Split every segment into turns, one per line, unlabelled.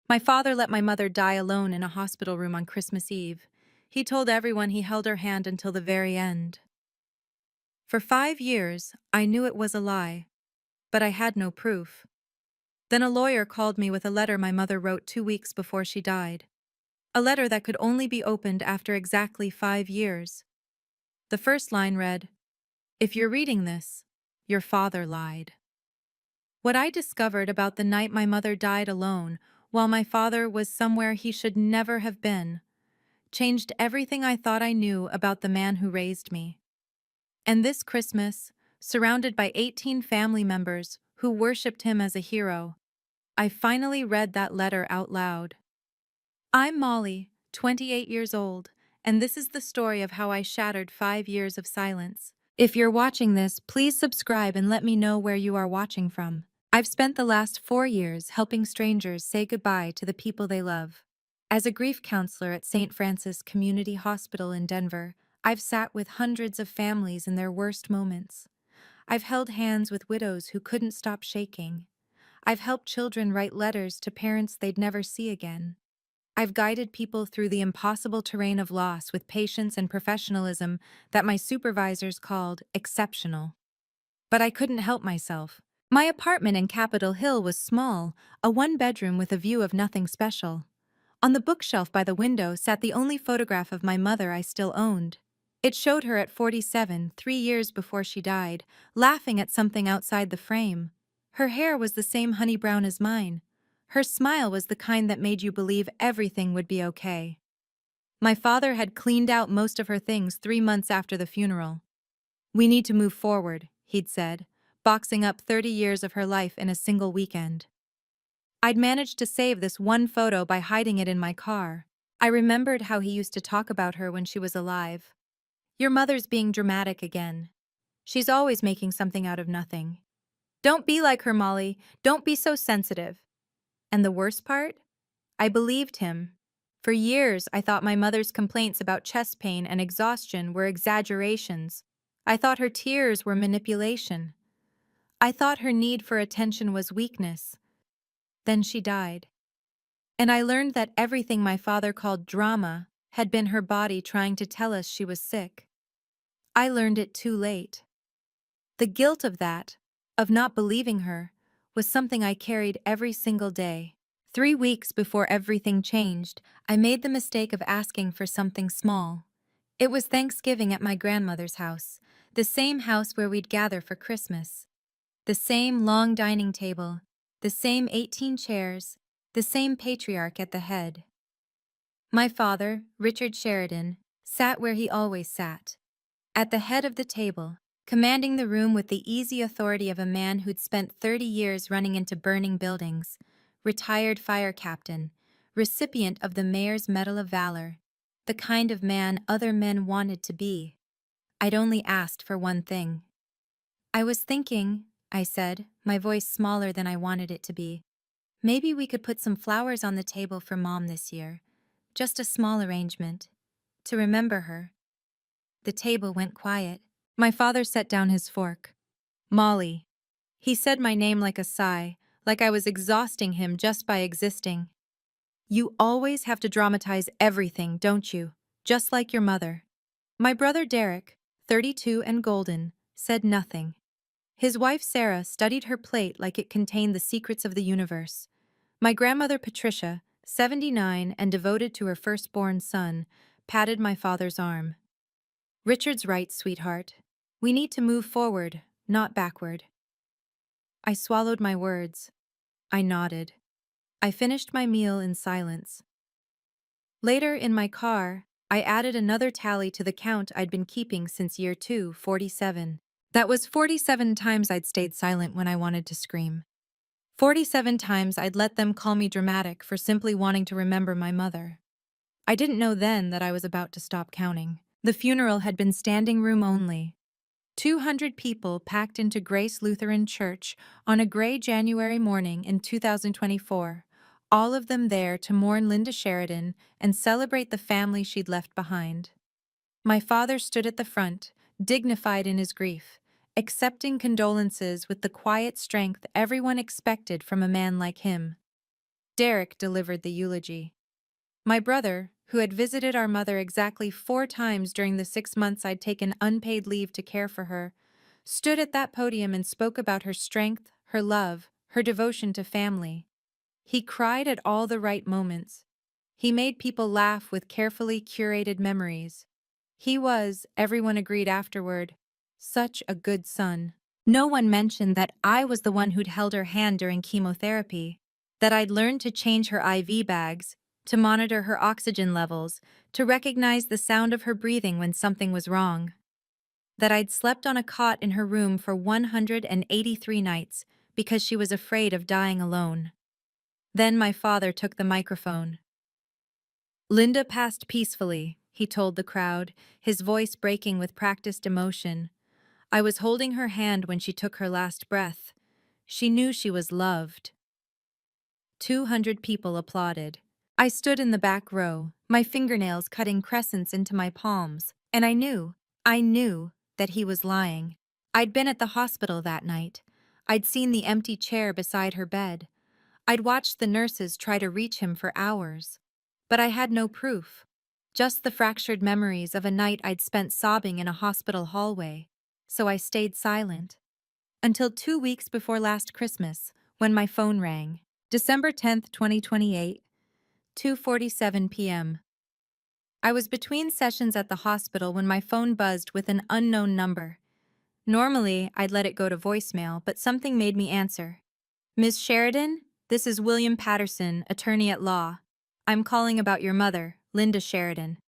My father let my mother die alone in a hospital room on Christmas Eve. He told everyone he held her hand until the very end. For 5 years, I knew it was a lie, but I had no proof. Then a lawyer called me with a letter my mother wrote 2 weeks before she died. A letter that could only be opened after exactly 5 years. The first line read, "If you're reading this, your father lied." What I discovered about the night my mother died alone, while my father was somewhere he should never have been, changed everything I thought I knew about the man who raised me. And this Christmas, surrounded by 18 family members who worshipped him as a hero, I finally read that letter out loud. I'm Molly, 28 years old, and this is the story of how I shattered 5 years of silence. If you're watching this, please subscribe and let me know where you are watching from. I've spent the last 4 years helping strangers say goodbye to the people they love. As a grief counselor at St. Francis Community Hospital in Denver, I've sat with hundreds of families in their worst moments. I've held hands with widows who couldn't stop shaking. I've helped children write letters to parents they'd never see again. I've guided people through the impossible terrain of loss with patience and professionalism that my supervisors called exceptional. But I couldn't help myself. My apartment in Capitol Hill was small, a one-bedroom with a view of nothing special. On the bookshelf by the window sat the only photograph of my mother I still owned. It showed her at 47, 3 years before she died, laughing at something outside the frame. Her hair was the same honey brown as mine. Her smile was the kind that made you believe everything would be okay. My father had cleaned out most of her things 3 months after the funeral. "We need to move forward," he'd said, boxing up 30 years of her life in a single weekend. I'd managed to save this one photo by hiding it in my car. I remembered how he used to talk about her when she was alive. "Your mother's being dramatic again. She's always making something out of nothing. Don't be like her, Molly. Don't be so sensitive." And the worst part? I believed him. For years, I thought my mother's complaints about chest pain and exhaustion were exaggerations. I thought her tears were manipulation. I thought her need for attention was weakness. Then she died. And I learned that everything my father called drama had been her body trying to tell us she was sick. I learned it too late. The guilt of that, of not believing her, was something I carried every single day. 3 weeks before everything changed, I made the mistake of asking for something small. It was Thanksgiving at my grandmother's house, the same house where we'd gather for Christmas. The same long dining table, the same 18 chairs, the same patriarch at the head. My father, Richard Sheridan, sat where he always sat, at the head of the table, commanding the room with the easy authority of a man who'd spent 30 years running into burning buildings, retired fire captain, recipient of the Mayor's Medal of Valor, the kind of man other men wanted to be. I'd only asked for one thing. "I was thinking," I said, my voice smaller than I wanted it to be, "maybe we could put some flowers on the table for Mom this year. Just a small arrangement. To remember her." The table went quiet. My father set down his fork. "Molly." He said my name like a sigh, like I was exhausting him just by existing. "You always have to dramatize everything, don't you? Just like your mother." My brother Derek, 32 and golden, said nothing. His wife Sarah studied her plate like it contained the secrets of the universe. My grandmother Patricia, 79 and devoted to her firstborn son, patted my father's arm. "Richard's right, sweetheart. We need to move forward, not backward." I swallowed my words. I nodded. I finished my meal in silence. Later, in my car, I added another tally to the count I'd been keeping since year 2, 47. That was 47 times I'd stayed silent when I wanted to scream. 47 times I'd let them call me dramatic for simply wanting to remember my mother. I didn't know then that I was about to stop counting. The funeral had been standing room only. 200 people packed into Grace Lutheran Church on a gray January morning in 2024, all of them there to mourn Linda Sheridan and celebrate the family she'd left behind. My father stood at the front, dignified in his grief, accepting condolences with the quiet strength everyone expected from a man like him. Derek delivered the eulogy. My brother, who had visited our mother exactly 4 times during the 6 months I'd taken unpaid leave to care for her, stood at that podium and spoke about her strength, her love, her devotion to family. He cried at all the right moments. He made people laugh with carefully curated memories. He was, everyone agreed afterward, such a good son. No one mentioned that I was the one who'd held her hand during chemotherapy, that I'd learned to change her IV bags, to monitor her oxygen levels, to recognize the sound of her breathing when something was wrong, that I'd slept on a cot in her room for 183 nights because she was afraid of dying alone. Then my father took the microphone. Linda passed peacefully, he told the crowd, his voice breaking with practiced emotion. I was holding her hand when she took her last breath. She knew she was loved. 200 people applauded. I stood in the back row, my fingernails cutting crescents into my palms, and I knew that he was lying. I'd been at the hospital that night. I'd seen the empty chair beside her bed. I'd watched the nurses try to reach him for hours. But I had no proof. Just the fractured memories of a night I'd spent sobbing in a hospital hallway. So I stayed silent. Until 2 weeks before last Christmas, when my phone rang. December 10th, 2028, 2:47 p.m. I was between sessions at the hospital when my phone buzzed with an unknown number. Normally, I'd let it go to voicemail, but something made me answer. Ms. Sheridan, this is William Patterson, attorney at law. I'm calling about your mother, Linda Sheridan.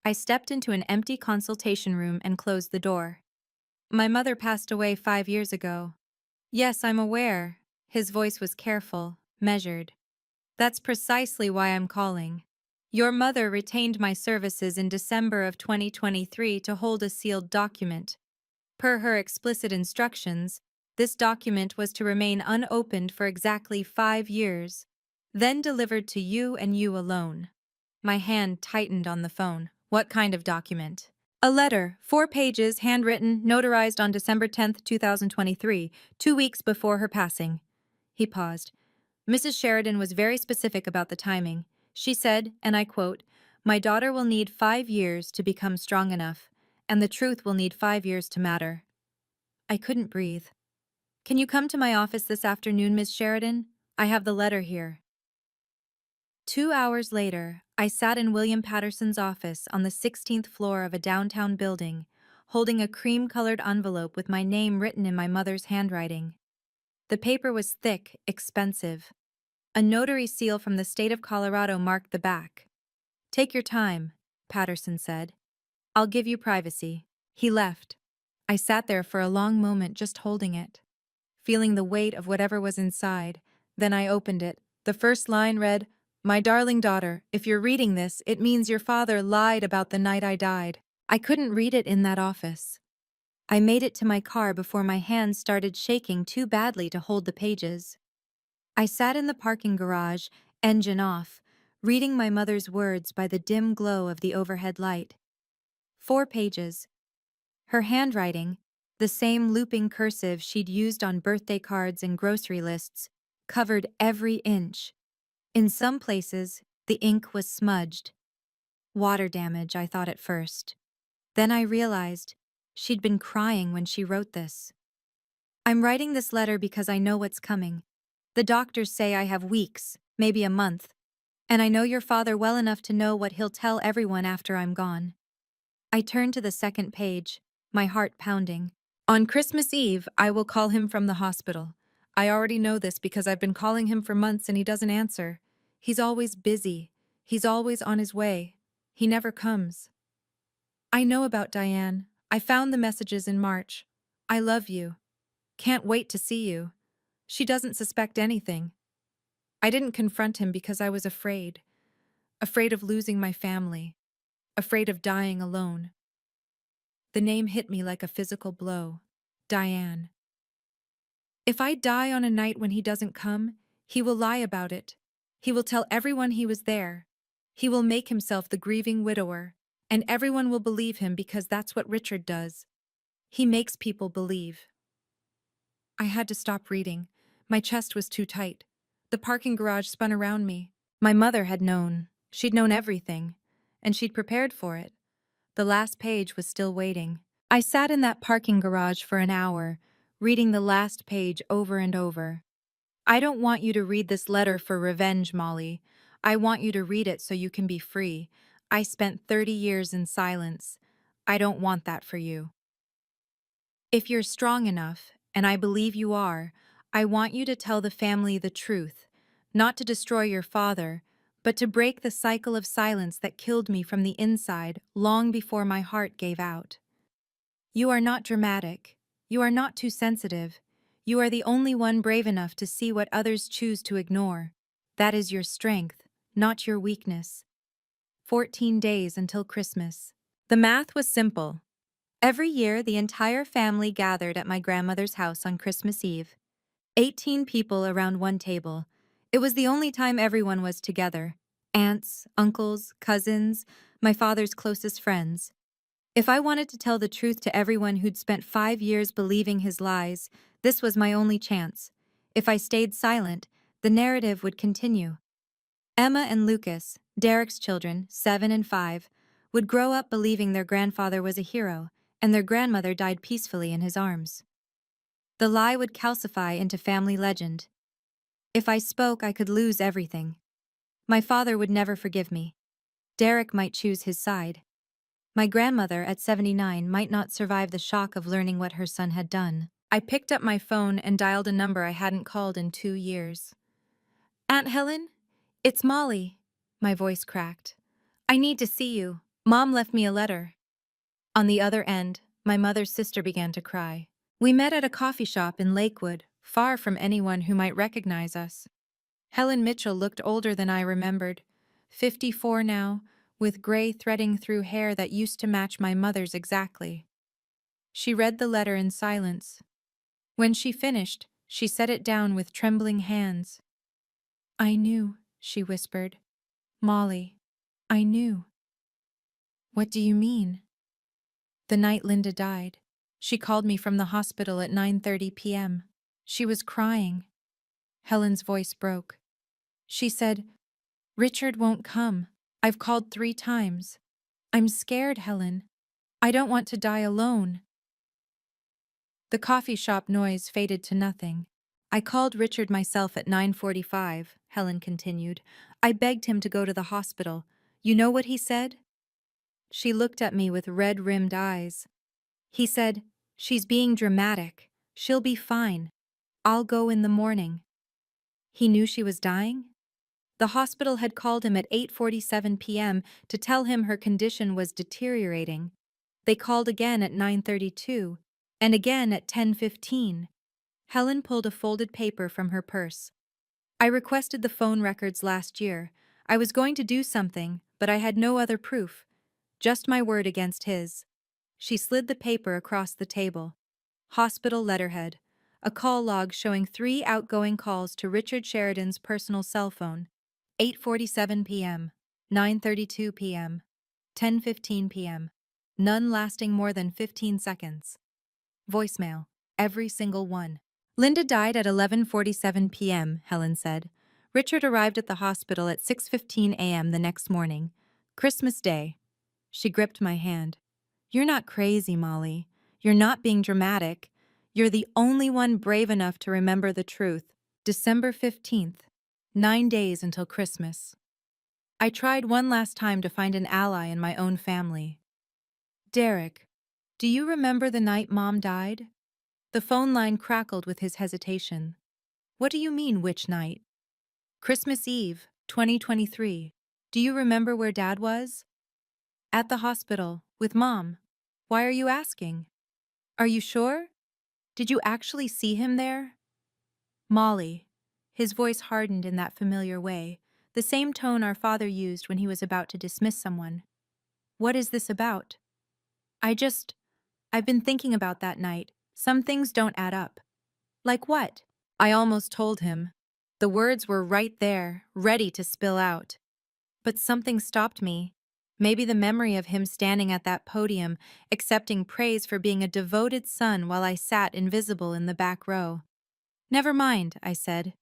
I stepped into an empty consultation room and closed the door. My mother passed away 5 years ago. Yes, I'm aware. His voice was careful, measured. That's precisely why I'm calling. Your mother retained my services in December of 2023 to hold a sealed document. Per her explicit instructions, this document was to remain unopened for exactly 5 years, then delivered to you and you alone. My hand tightened on the phone. What kind of document? A letter, 4 pages, handwritten, notarized on December 10th, 2023, 2 weeks before her passing. He paused. Mrs. Sheridan was very specific about the timing. She said, and I quote, "My daughter will need 5 years to become strong enough, and the truth will need 5 years to matter." I couldn't breathe. Can you come to my office this afternoon, Ms. Sheridan? I have the letter here. 2 hours later, I sat in William Patterson's office on the 16th floor of a downtown building, holding a cream-colored envelope with my name written in my mother's handwriting. The paper was thick, expensive. A notary seal from the state of Colorado marked the back. Take your time, Patterson said. I'll give you privacy. He left. I sat there for a long moment just holding it, feeling the weight of whatever was inside. Then I opened it. The first line read, "My darling daughter, if you're reading this, it means your father lied about the night I died." I couldn't read it in that office. I made it to my car before my hands started shaking too badly to hold the pages. I sat in the parking garage, engine off, reading my mother's words by the dim glow of the overhead light. 4 pages. Her handwriting, the same looping cursive she'd used on birthday cards and grocery lists, covered every inch. In some places, the ink was smudged. Water damage, I thought at first. Then I realized she'd been crying when she wrote this. I'm writing this letter because I know what's coming. The doctors say I have weeks, maybe a month, and I know your father well enough to know what he'll tell everyone after I'm gone. I turned to the second page, my heart pounding. On Christmas Eve, I will call him from the hospital. I already know this because I've been calling him for months and he doesn't answer. He's always busy. He's always on his way. He never comes. I know about Diane. I found the messages in March. I love you. Can't wait to see you. She doesn't suspect anything. I didn't confront him because I was afraid. Afraid of losing my family. Afraid of dying alone. The name hit me like a physical blow. Diane. If I die on a night when he doesn't come, he will lie about it. He will tell everyone he was there. He will make himself the grieving widower, and everyone will believe him because that's what Richard does. He makes people believe. I had to stop reading. My chest was too tight. The parking garage spun around me. My mother had known. She'd known everything, and she'd prepared for it. The last page was still waiting. I sat in that parking garage for an hour, reading the last page over and over. I don't want you to read this letter for revenge, Molly. I want you to read it so you can be free. I spent 30 years in silence. I don't want that for you. If you're strong enough, and I believe you are, I want you to tell the family the truth, not to destroy your father, but to break the cycle of silence that killed me from the inside long before my heart gave out. You are not dramatic. You are not too sensitive. You are the only one brave enough to see what others choose to ignore. That is your strength, not your weakness. 14 days until Christmas. The math was simple. Every year, the entire family gathered at my grandmother's house on Christmas Eve. 18 people around one table. It was the only time everyone was together. Aunts, uncles, cousins, my father's closest friends. If I wanted to tell the truth to everyone who'd spent 5 years believing his lies, this was my only chance. If I stayed silent, the narrative would continue. Emma and Lucas, Derek's children, 7 and 5, would grow up believing their grandfather was a hero, and their grandmother died peacefully in his arms. The lie would calcify into family legend. If I spoke, I could lose everything. My father would never forgive me. Derek might choose his side. My grandmother, at 79, might not survive the shock of learning what her son had done. I picked up my phone and dialed a number I hadn't called in 2 years. Aunt Helen? It's Molly. My voice cracked. I need to see you. Mom left me a letter. On the other end, my mother's sister began to cry. We met at a coffee shop in Lakewood, far from anyone who might recognize us. Helen Mitchell looked older than I remembered, 54 now, with gray threading through hair that used to match my mother's exactly. She read the letter in silence. When she finished, she set it down with trembling hands. I knew, she whispered. Molly, I knew. What do you mean? The night Linda died, she called me from the hospital at 9:30 p.m. She was crying. Helen's voice broke. She said, Richard won't come. I've called 3 times. I'm scared, Helen. I don't want to die alone. The coffee shop noise faded to nothing. I called Richard myself at 9:45, Helen continued. I begged him to go to the hospital. You know what he said? She looked at me with red-rimmed eyes. He said, She's being dramatic. She'll be fine. I'll go in the morning. He knew she was dying? The hospital had called him at 8:47 p.m. to tell him her condition was deteriorating. They called again at 9:32, and again at 10:15. Helen pulled a folded paper from her purse. I requested the phone records last year. I was going to do something, but I had no other proof. Just my word against his. She slid the paper across the table. Hospital letterhead. A call log showing 3 outgoing calls to Richard Sheridan's personal cell phone. 8:47 p.m., 9:32 p.m., 10:15 p.m. None lasting more than 15 seconds. Voicemail. Every single one. Linda died at 11:47 p.m., Helen said. Richard arrived at the hospital at 6:15 a.m. the next morning. Christmas Day. She gripped my hand. You're not crazy, Molly. You're not being dramatic. You're the only one brave enough to remember the truth. December 15th. 9 days until Christmas. I tried one last time to find an ally in my own family. Derek, do you remember the night Mom died? The phone line crackled with his hesitation. What do you mean, which night? Christmas Eve, 2023. Do you remember where Dad was? At the hospital, with Mom. Why are you asking? Are you sure? Did you actually see him there? Molly. His voice hardened in that familiar way, the same tone our father used when he was about to dismiss someone. What is this about? I've been thinking about that night. Some things don't add up. Like what? I almost told him. The words were right there, ready to spill out. But something stopped me. Maybe the memory of him standing at that podium, accepting praise for being a devoted son while I sat invisible in the back row. Never mind, I said.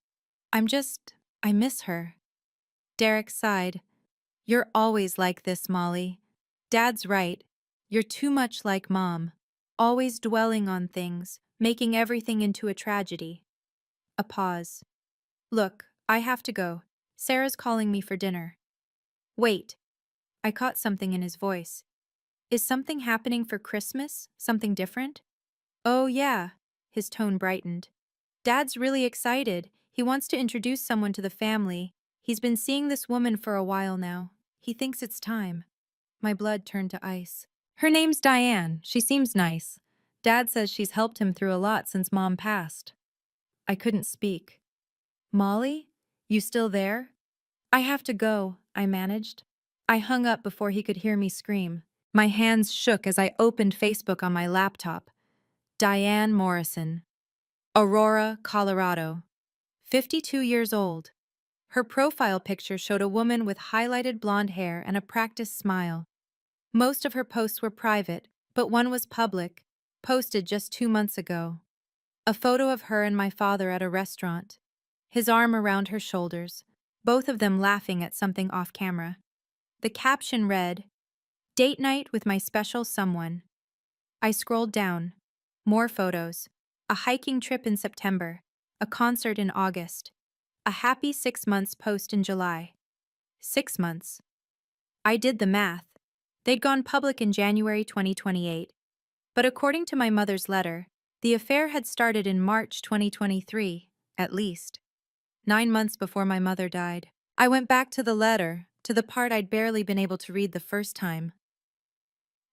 I'm just I miss her. Derek sighed. You're always like this, Molly. Dad's right. You're too much like Mom. Always dwelling on things, making everything into a tragedy. A pause. Look, I have to go. Sarah's calling me for dinner. Wait. I caught something in his voice. Is something happening for Christmas? Something different? Oh, yeah. His tone brightened. Dad's really excited. He wants to introduce someone to the family. He's been seeing this woman for a while now. He thinks it's time. My blood turned to ice. Her name's Diane. She seems nice. Dad says she's helped him through a lot since Mom passed. I couldn't speak. Molly? You still there? I have to go, I managed. I hung up before he could hear me scream. My hands shook as I opened Facebook on my laptop. Diane Morrison. Aurora, Colorado. 52 years old. Her profile picture showed a woman with highlighted blonde hair and a practiced smile. Most of her posts were private, but one was public, posted just 2 months ago. A photo of her and my father at a restaurant, his arm around her shoulders, both of them laughing at something off camera. The caption read, "Date night with my special someone." I scrolled down. More photos. A hiking trip in September, a concert in August, a happy 6 months post in July. 6 months. I did the math. They'd gone public in January 2028. But according to my mother's letter, the affair had started in March 2023, at least. 9 months before my mother died. I went back to the letter, to the part I'd barely been able to read the first time.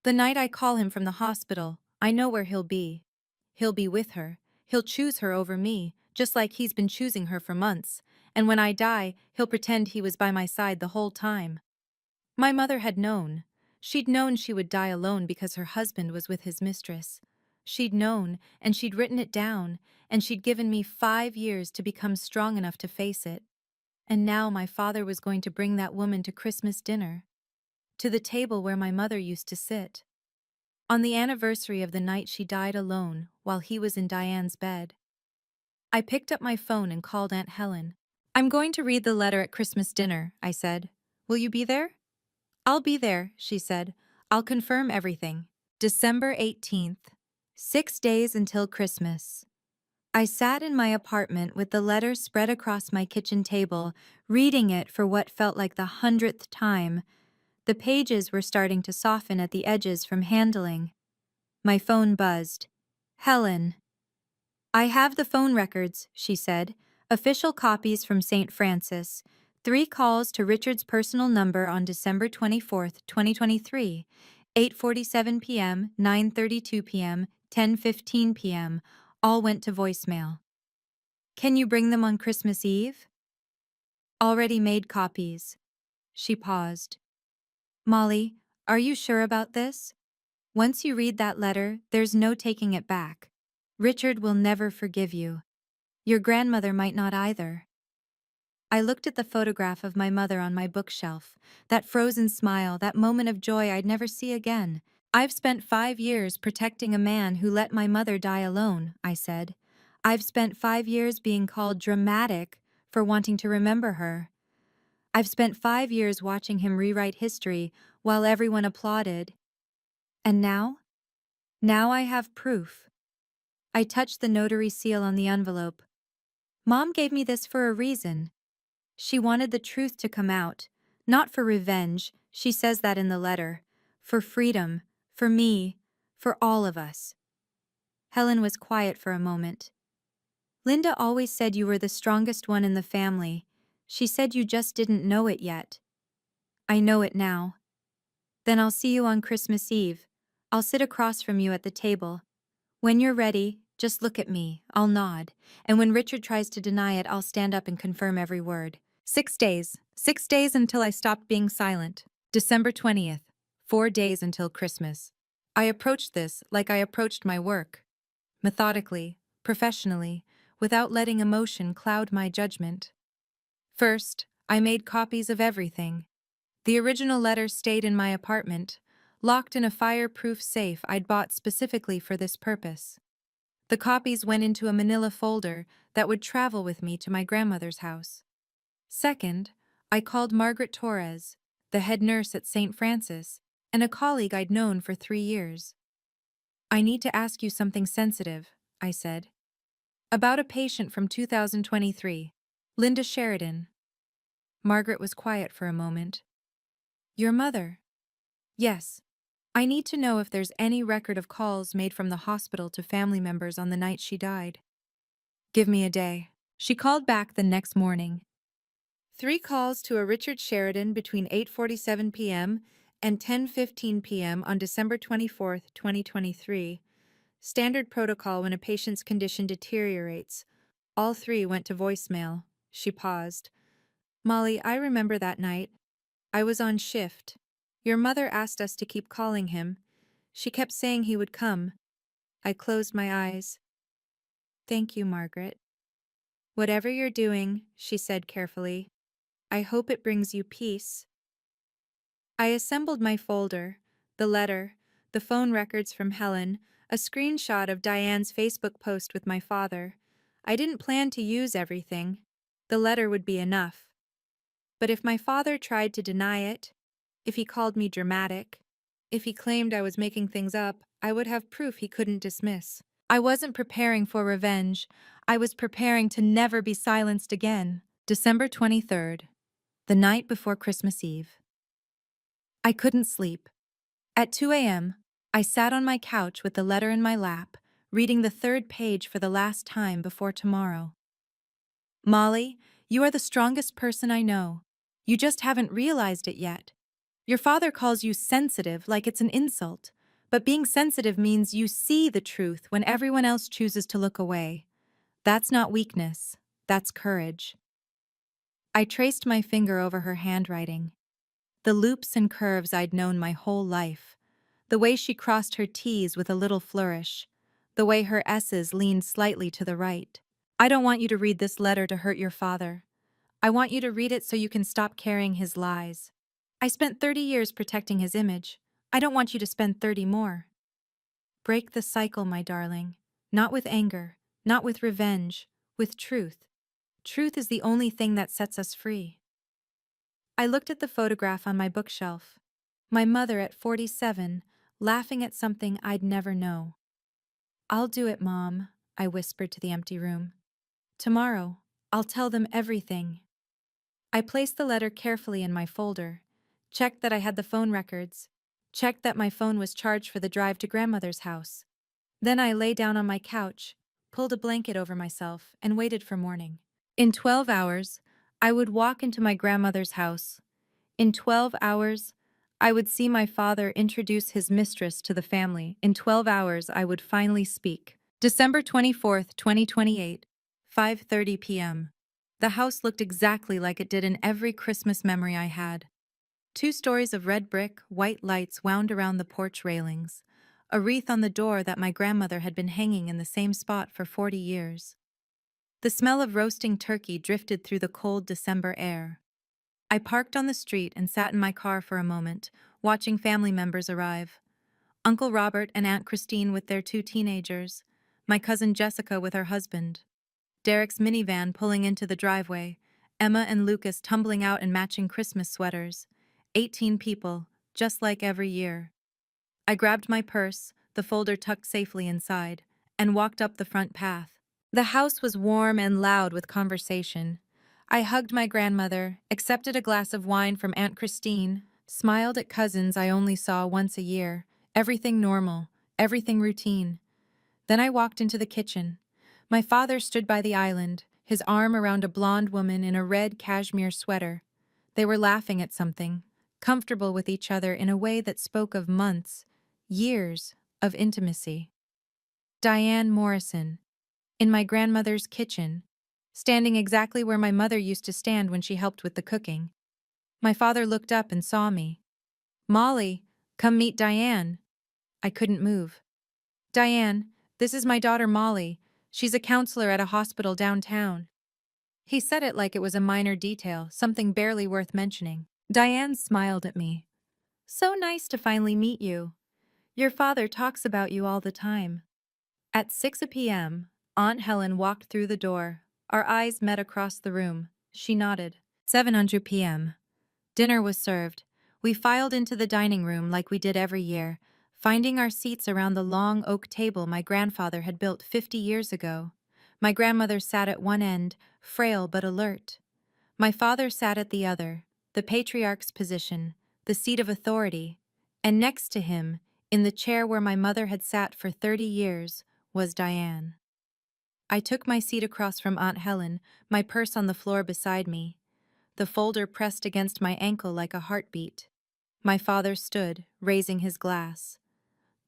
The night I call him from the hospital, I know where he'll be. He'll be with her. He'll choose her over me, just like he's been choosing her for months. And when I die, he'll pretend he was by my side the whole time. My mother had known. She'd known she would die alone because her husband was with his mistress. She'd known, and she'd written it down, and she'd given me 5 years to become strong enough to face it. And now my father was going to bring that woman to Christmas dinner, to the table where my mother used to sit. On the anniversary of the night she died alone while he was in Diane's bed. I picked up my phone and called Aunt Helen. "I'm going to read the letter at Christmas dinner," I said. "Will you be there?" "I'll be there," she said. "I'll confirm everything." December 18th. 6 days until Christmas. I sat in my apartment with the letter spread across my kitchen table, reading it for what felt like the 100th time. The pages were starting to soften at the edges from handling. My phone buzzed. Helen. "I have the phone records," she said. "Official copies from St. Francis. 3 calls to Richard's personal number on December 24th, 2023. 8:47 p.m., 9:32 p.m., 10:15 p.m. All went to voicemail. Can you bring them on Christmas Eve?" "Already made copies." She paused. "Molly, are you sure about this? Once you read that letter, there's no taking it back. Richard will never forgive you. Your grandmother might not either." I looked at the photograph of my mother on my bookshelf, that frozen smile, that moment of joy I'd never see again. "I've spent 5 years protecting a man who let my mother die alone," I said. "I've spent 5 years being called dramatic for wanting to remember her. I've spent 5 years watching him rewrite history while everyone applauded. And now? Now I have proof." I touched the notary seal on the envelope. "Mom gave me this for a reason. She wanted the truth to come out, not for revenge," she says that in the letter, "for freedom, for me, for all of us." Helen was quiet for a moment. "Linda always said you were the strongest one in the family. She said you just didn't know it yet." "I know it now." "Then I'll see you on Christmas Eve. I'll sit across from you at the table. When you're ready, just look at me, I'll nod, and when Richard tries to deny it, I'll stand up and confirm every word." 6 days. 6 days until I stopped being silent. December 20th. 4 days until Christmas. I approached this like I approached my work. Methodically, professionally, without letting emotion cloud my judgment. First, I made copies of everything. The original letter stayed in my apartment, locked in a fireproof safe I'd bought specifically for this purpose. The copies went into a manila folder that would travel with me to my grandmother's house. Second, I called Margaret Torres, the head nurse at St. Francis, and a colleague I'd known for 3 years. I need to ask you something sensitive, I said. About a patient from 2023, Linda Sheridan. Margaret was quiet for a moment. Your mother? Yes. I need to know if there's any record of calls made from the hospital to family members on the night she died. Give me a day. She called back the next morning. 3 calls to a Richard Sheridan between 8:47 p.m. and 10:15 p.m. on December 24, 2023. Standard protocol when a patient's condition deteriorates. All 3 went to voicemail. She paused. Molly, I remember that night. I was on shift. Your mother asked us to keep calling him. She kept saying he would come. I closed my eyes. Thank you, Margaret. Whatever you're doing, she said carefully, I hope it brings you peace. I assembled my folder, the letter, the phone records from Helen, a screenshot of Diane's Facebook post with my father. I didn't plan to use everything. The letter would be enough. But if my father tried to deny it, if he called me dramatic, if he claimed I was making things up, I would have proof he couldn't dismiss. I wasn't preparing for revenge. I was preparing to never be silenced again. December 23rd, the night before Christmas Eve. I couldn't sleep. At 2 a.m., I sat on my couch with the letter in my lap, reading the 3rd page for the last time before tomorrow. Molly, you are the strongest person I know. You just haven't realized it yet. Your father calls you sensitive like it's an insult, but being sensitive means you see the truth when everyone else chooses to look away. That's not weakness, that's courage. I traced my finger over her handwriting. The loops and curves I'd known my whole life. The way she crossed her T's with a little flourish. The way her S's leaned slightly to the right. I don't want you to read this letter to hurt your father. I want you to read it so you can stop carrying his lies. I spent 30 years protecting his image. I don't want you to spend 30 more. Break the cycle, my darling. Not with anger, not with revenge, with truth. Truth is the only thing that sets us free. I looked at the photograph on my bookshelf. My mother at 47, laughing at something I'd never know. I'll do it, Mom, I whispered to the empty room. Tomorrow, I'll tell them everything. I placed the letter carefully in my folder, checked that I had the phone records, checked that my phone was charged for the drive to grandmother's house. Then I lay down on my couch, pulled a blanket over myself, and waited for morning. In 12 hours, I would walk into my grandmother's house. In 12 hours, I would see my father introduce his mistress to the family. In 12 hours, I would finally speak. December 24th, 2028, 5:30 p.m. The house looked exactly like it did in every Christmas memory I had. 2 stories of red brick, white lights wound around the porch railings. A wreath on the door that my grandmother had been hanging in the same spot for 40 years. The smell of roasting turkey drifted through the cold December air. I parked on the street and sat in my car for a moment, watching family members arrive. Uncle Robert and Aunt Christine with their 2 teenagers, my cousin Jessica with her husband, Derek's minivan pulling into the driveway, Emma and Lucas tumbling out in matching Christmas sweaters. 18 people, just like every year. I grabbed my purse, the folder tucked safely inside, and walked up the front path. The house was warm and loud with conversation. I hugged my grandmother, accepted a glass of wine from Aunt Christine, smiled at cousins I only saw once a year. Everything normal, everything routine. Then I walked into the kitchen. My father stood by the island, his arm around a blonde woman in a red cashmere sweater. They were laughing at something, comfortable with each other in a way that spoke of months, years of intimacy. Diane Morrison, in my grandmother's kitchen, standing exactly where my mother used to stand when she helped with the cooking. My father looked up and saw me. Molly, come meet Diane. I couldn't move. Diane, this is my daughter Molly. She's a counselor at a hospital downtown. He said it like it was a minor detail, something barely worth mentioning. Diane smiled at me. So nice to finally meet you. Your father talks about you all the time. At 6 p.m., Aunt Helen walked through the door. Our eyes met across the room. She nodded. 7:00 p.m. Dinner was served. We filed into the dining room like we did every year, finding our seats around the long oak table my grandfather had built 50 years ago. My grandmother sat at one end, frail but alert. My father sat at the other, the patriarch's position, the seat of authority, and next to him, in the chair where my mother had sat for 30 years, was Diane. I took my seat across from Aunt Helen, my purse on the floor beside me, the folder pressed against my ankle like a heartbeat. My father stood, raising his glass.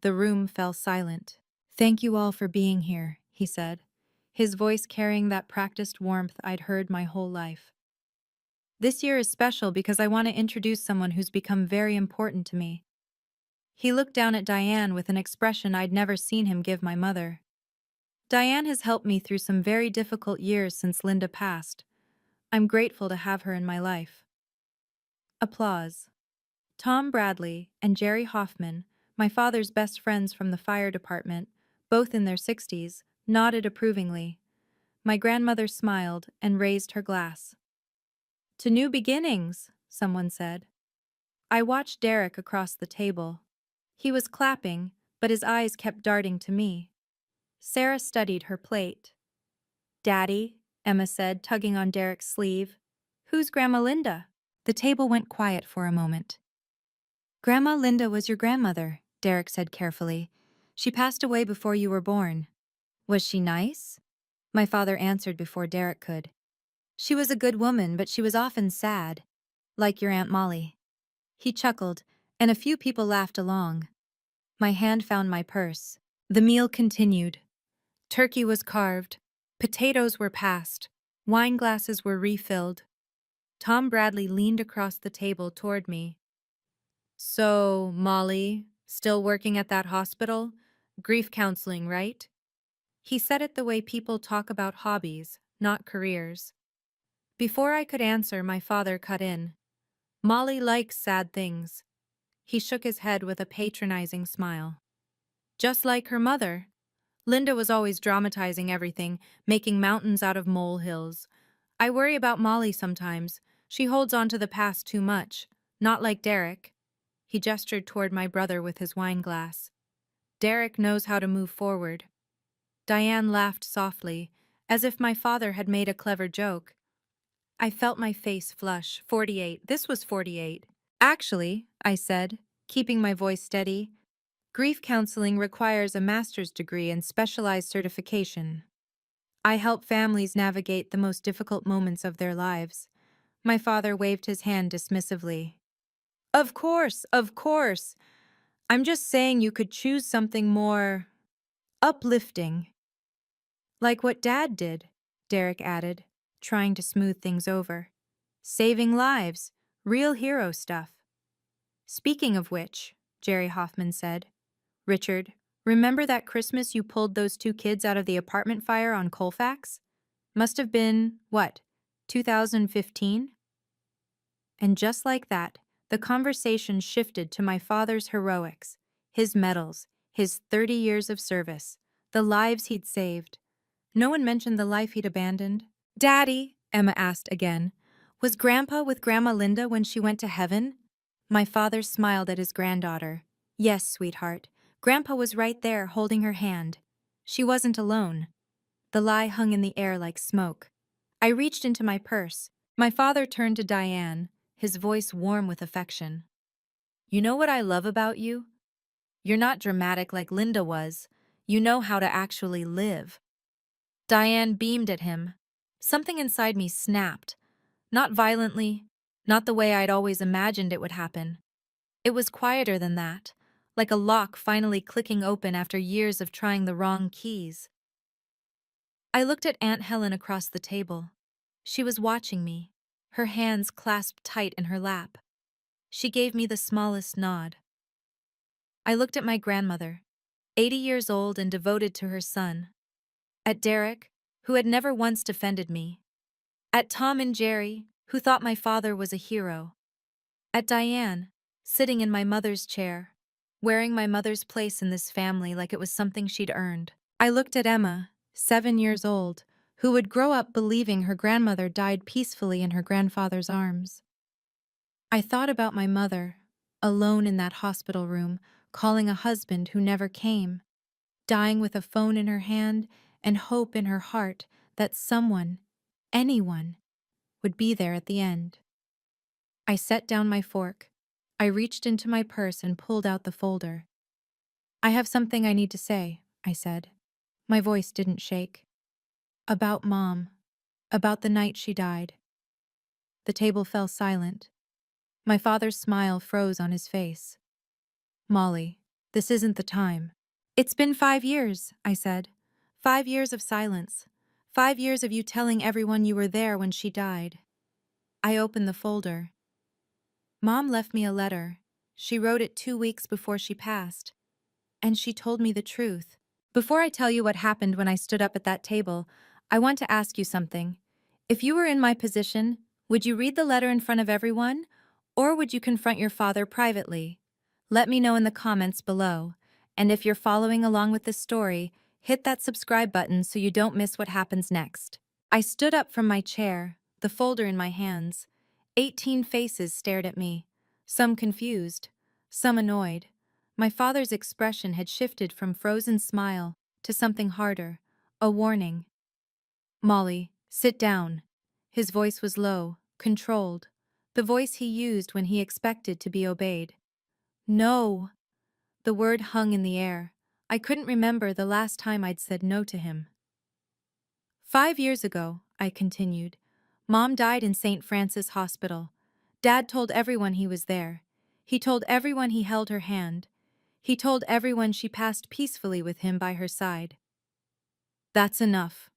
The room fell silent. "Thank you all for being here," he said, his voice carrying that practiced warmth I'd heard my whole life. "This year is special because I want to introduce someone who's become very important to me." He looked down at Diane with an expression I'd never seen him give my mother. "Diane has helped me through some very difficult years since Linda passed. I'm grateful to have her in my life." Applause. Tom Bradley and Jerry Hoffman, my father's best friends from the fire department, both in their 60s, nodded approvingly. My grandmother smiled and raised her glass. "To new beginnings," someone said. I watched Derek across the table. He was clapping, but his eyes kept darting to me. Sarah studied her plate. "Daddy," Emma said, tugging on Derek's sleeve. "Who's Grandma Linda?" The table went quiet for a moment. "Grandma Linda was your grandmother," Derek said carefully. "She passed away before you were born." "Was she nice?" My father answered before Derek could. "She was a good woman, but she was often sad. Like your Aunt Molly." He chuckled, and a few people laughed along. My hand found my purse. The meal continued. Turkey was carved. Potatoes were passed. Wine glasses were refilled. Tom Bradley leaned across the table toward me. "So, Molly, still working at that hospital? Grief counseling, right?" He said it the way people talk about hobbies, not careers. Before I could answer, my father cut in. "Molly likes sad things." He shook his head with a patronizing smile. "Just like her mother. Linda was always dramatizing everything, making mountains out of molehills. I worry about Molly sometimes. She holds on to the past too much. Not like Derek." He gestured toward my brother with his wine glass. "Derek knows how to move forward." Diane laughed softly, as if my father had made a clever joke. I felt my face flush. 48. This was 48. "Actually," I said, keeping my voice steady, "grief counseling requires a master's degree and specialized certification. I help families navigate the most difficult moments of their lives." My father waved his hand dismissively. Of course, of course. I'm just saying you could choose something more uplifting." "Like what Dad did," Derek added, trying to smooth things over. "Saving lives, real hero stuff." "Speaking of which," Jerry Hoffman said, "Richard, remember that Christmas you pulled those two kids out of the apartment fire on Colfax? Must have been, what, 2015? And just like that, the conversation shifted to my father's heroics, his medals, his 30 years of service, the lives he'd saved. No one mentioned the life he'd abandoned. "Daddy," Emma asked again, "was Grandpa with Grandma Linda when she went to heaven?" My father smiled at his granddaughter. "Yes, sweetheart. Grandpa was right there holding her hand. She wasn't alone." The lie hung in the air like smoke. I reached into my purse. My father turned to Diane, his voice warm with affection. "You know what I love about you? You're not dramatic like Linda was. You know how to actually live." Diane beamed at him. Something inside me snapped. Not violently, not the way I'd always imagined it would happen. It was quieter than that, like a lock finally clicking open after years of trying the wrong keys. I looked at Aunt Helen across the table. She was watching me, her hands clasped tight in her lap. She gave me the smallest nod. I looked at my grandmother, 80 years old and devoted to her son. At Derek, who had never once defended me. At Tom and Jerry, who thought my father was a hero. At Diane, sitting in my mother's chair, wearing my mother's place in this family like it was something she'd earned. I looked at Emma, 7 years old, who would grow up believing her grandmother died peacefully in her grandfather's arms. I thought about my mother, alone in that hospital room, calling a husband who never came, dying with a phone in her hand and hope in her heart that someone, anyone, would be there at the end. I set down my fork. I reached into my purse and pulled out the folder. "I have something I need to say," I said. My voice didn't shake. "About Mom. About the night she died." The table fell silent. My father's smile froze on his face. "Molly, this isn't the time." "It's been 5 years," I said. 5 years of silence. 5 years of you telling everyone you were there when she died. I opened the folder. Mom left me a letter. She wrote it 2 weeks before she passed. And she told me the truth. Before I tell you what happened when I stood up at that table, I want to ask you something. If you were in my position, would you read the letter in front of everyone, or would you confront your father privately? Let me know in the comments below. And if you're following along with this story, hit that subscribe button so you don't miss what happens next. I stood up from my chair, the folder in my hands. 18 faces stared at me, some confused, some annoyed. My father's expression had shifted from frozen smile to something harder, a warning. "Molly, sit down." His voice was low, controlled, the voice he used when he expected to be obeyed. "No." The word hung in the air. I couldn't remember the last time I'd said no to him. 5 years ago, I continued, Mom died in St. Francis Hospital. Dad told everyone he was there. He told everyone he held her hand. He told everyone she passed peacefully with him by her side. "That's enough."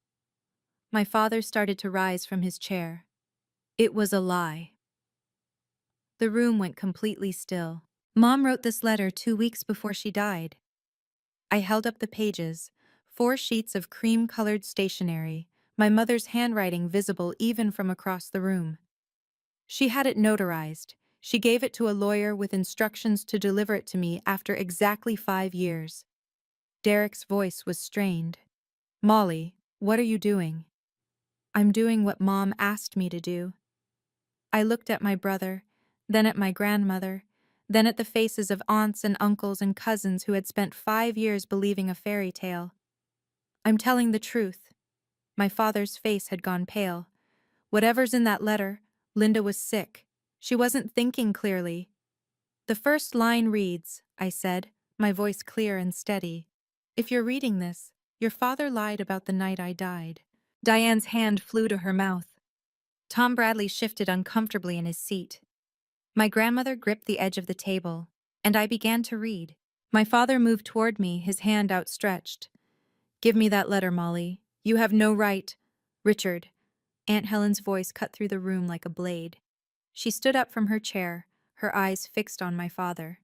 My father started to rise from his chair. "It was a lie." The room went completely still. "Mom wrote this letter 2 weeks before she died." I held up the pages, 4 sheets of cream-colored stationery, my mother's handwriting visible even from across the room. She had it notarized. She gave it to a lawyer with instructions to deliver it to me after exactly 5 years. Derek's voice was strained. "Molly, what are you doing?" "I'm doing what Mom asked me to do." I looked at my brother, then at my grandmother, then at the faces of aunts and uncles and cousins who had spent 5 years believing a fairy tale. "I'm telling the truth." My father's face had gone pale. "Whatever's in that letter, Linda was sick. She wasn't thinking clearly." "The first line reads," I said, my voice clear and steady, "If you're reading this, your father lied about the night I died." Diane's hand flew to her mouth. Tom Bradley shifted uncomfortably in his seat. My grandmother gripped the edge of the table, and I began to read. My father moved toward me, his hand outstretched. "Give me that letter, Molly. You have no right." "Richard." Aunt Helen's voice cut through the room like a blade. She stood up from her chair, her eyes fixed on my father.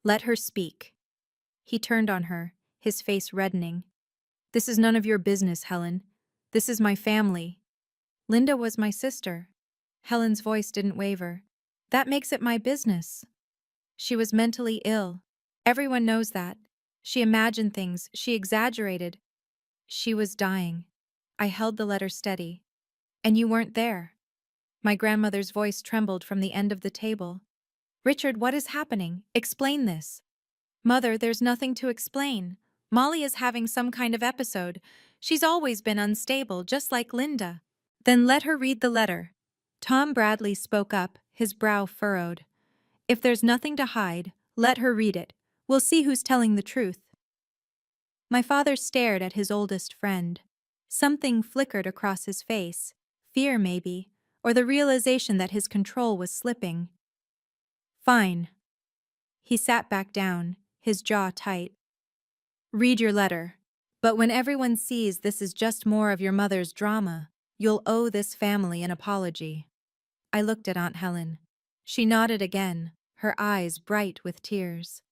"Let her speak." He turned on her, his face reddening. "This is none of your business, Helen. This is my family." "Linda was my sister." Helen's voice didn't waver. "That makes it my business." "She was mentally ill. Everyone knows that. She imagined things, she exaggerated. She was dying." I held the letter steady. "And you weren't there." My grandmother's voice trembled from the end of the table. "Richard, what is happening? Explain this." "Mother, there's nothing to explain. Molly is having some kind of episode. She's always been unstable, just like Linda." "Then let her read the letter." Tom Bradley spoke up, his brow furrowed. "If there's nothing to hide, let her read it. We'll see who's telling the truth." My father stared at his oldest friend. Something flickered across his face. Fear, maybe, or the realization that his control was slipping. "Fine." He sat back down, his jaw tight. "Read your letter. But when everyone sees this is just more of your mother's drama, you'll owe this family an apology." I looked at Aunt Helen. She nodded again, her eyes bright with tears.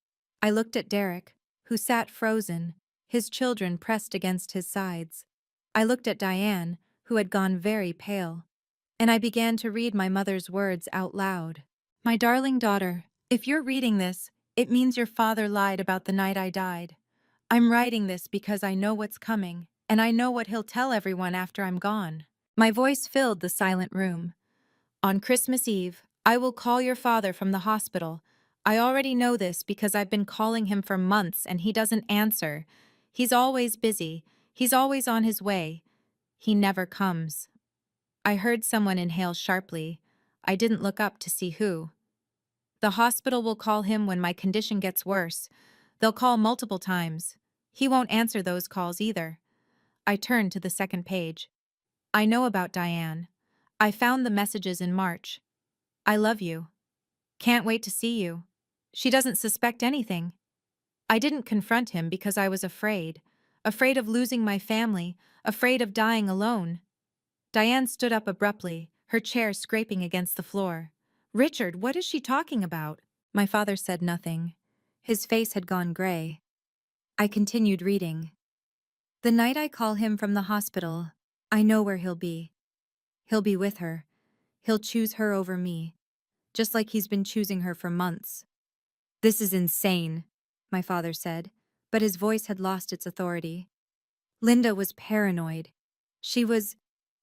I looked at Derek, who sat frozen, his children pressed against his sides. I looked at Diane, who had gone very pale. And I began to read my mother's words out loud. "My darling daughter, if you're reading this, it means your father lied about the night I died. I'm writing this because I know what's coming. And I know what he'll tell everyone after I'm gone. My voice filled the silent room. On Christmas Eve, I will call your father from the hospital. I already know this because I've been calling him for months and he doesn't answer. He's always busy. He's always on his way. He never comes. I heard someone inhale sharply. I didn't look up to see who. The hospital will call him when my condition gets worse. They'll call multiple times. He won't answer those calls either. I turned to the second page. I know about Diane. I found the messages in March. I love you. Can't wait to see you. She doesn't suspect anything. I didn't confront him because I was afraid. Afraid of losing my family, afraid of dying alone. Diane stood up abruptly, her chair scraping against the floor. Richard, what is she talking about? My father said nothing. His face had gone gray. I continued reading. The night I call him from the hospital, I know where he'll be. He'll be with her. He'll choose her over me, just like he's been choosing her for months. This is insane, my father said, but his voice had lost its authority. Linda was paranoid. She was,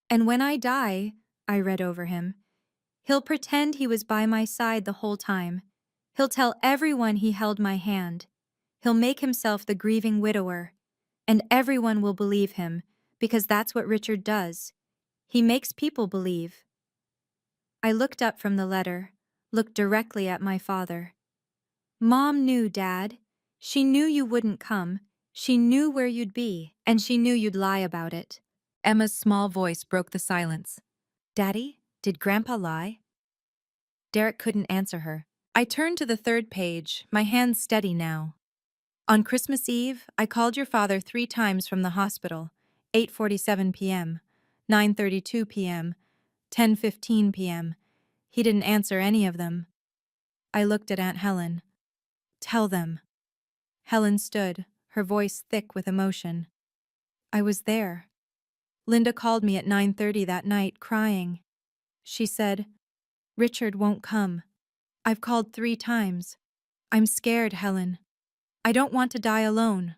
and when I die, I read over him, he'll pretend he was by my side the whole time. He'll tell everyone he held my hand. He'll make himself the grieving widower. And everyone will believe him, because that's what Richard does. He makes people believe. I looked up from the letter, looked directly at my father. Mom knew, Dad. She knew you wouldn't come. She knew where you'd be, and she knew you'd lie about it. Emma's small voice broke the silence. Daddy, did Grandpa lie? Derek couldn't answer her. I turned to the third page, my hands steady now. On Christmas Eve, I called your father 3 times from the hospital, 8:47 p.m., 9:32 p.m., 10:15 p.m. He didn't answer any of them. I looked at Aunt Helen. Tell them. Helen stood, her voice thick with emotion. I was there. Linda called me at 9:30 that night, crying. She said, Richard won't come. I've called 3 times. I'm scared, Helen. I don't want to die alone.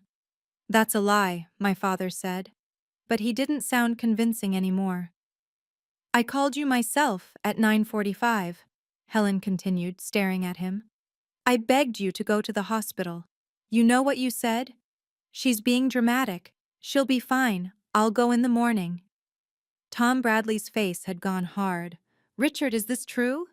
That's a lie, my father said. But he didn't sound convincing anymore. I called you myself at 9:45, Helen continued, staring at him. I begged you to go to the hospital. You know what you said? She's being dramatic. She'll be fine. I'll go in the morning. Tom Bradley's face had gone hard. Richard, is this true?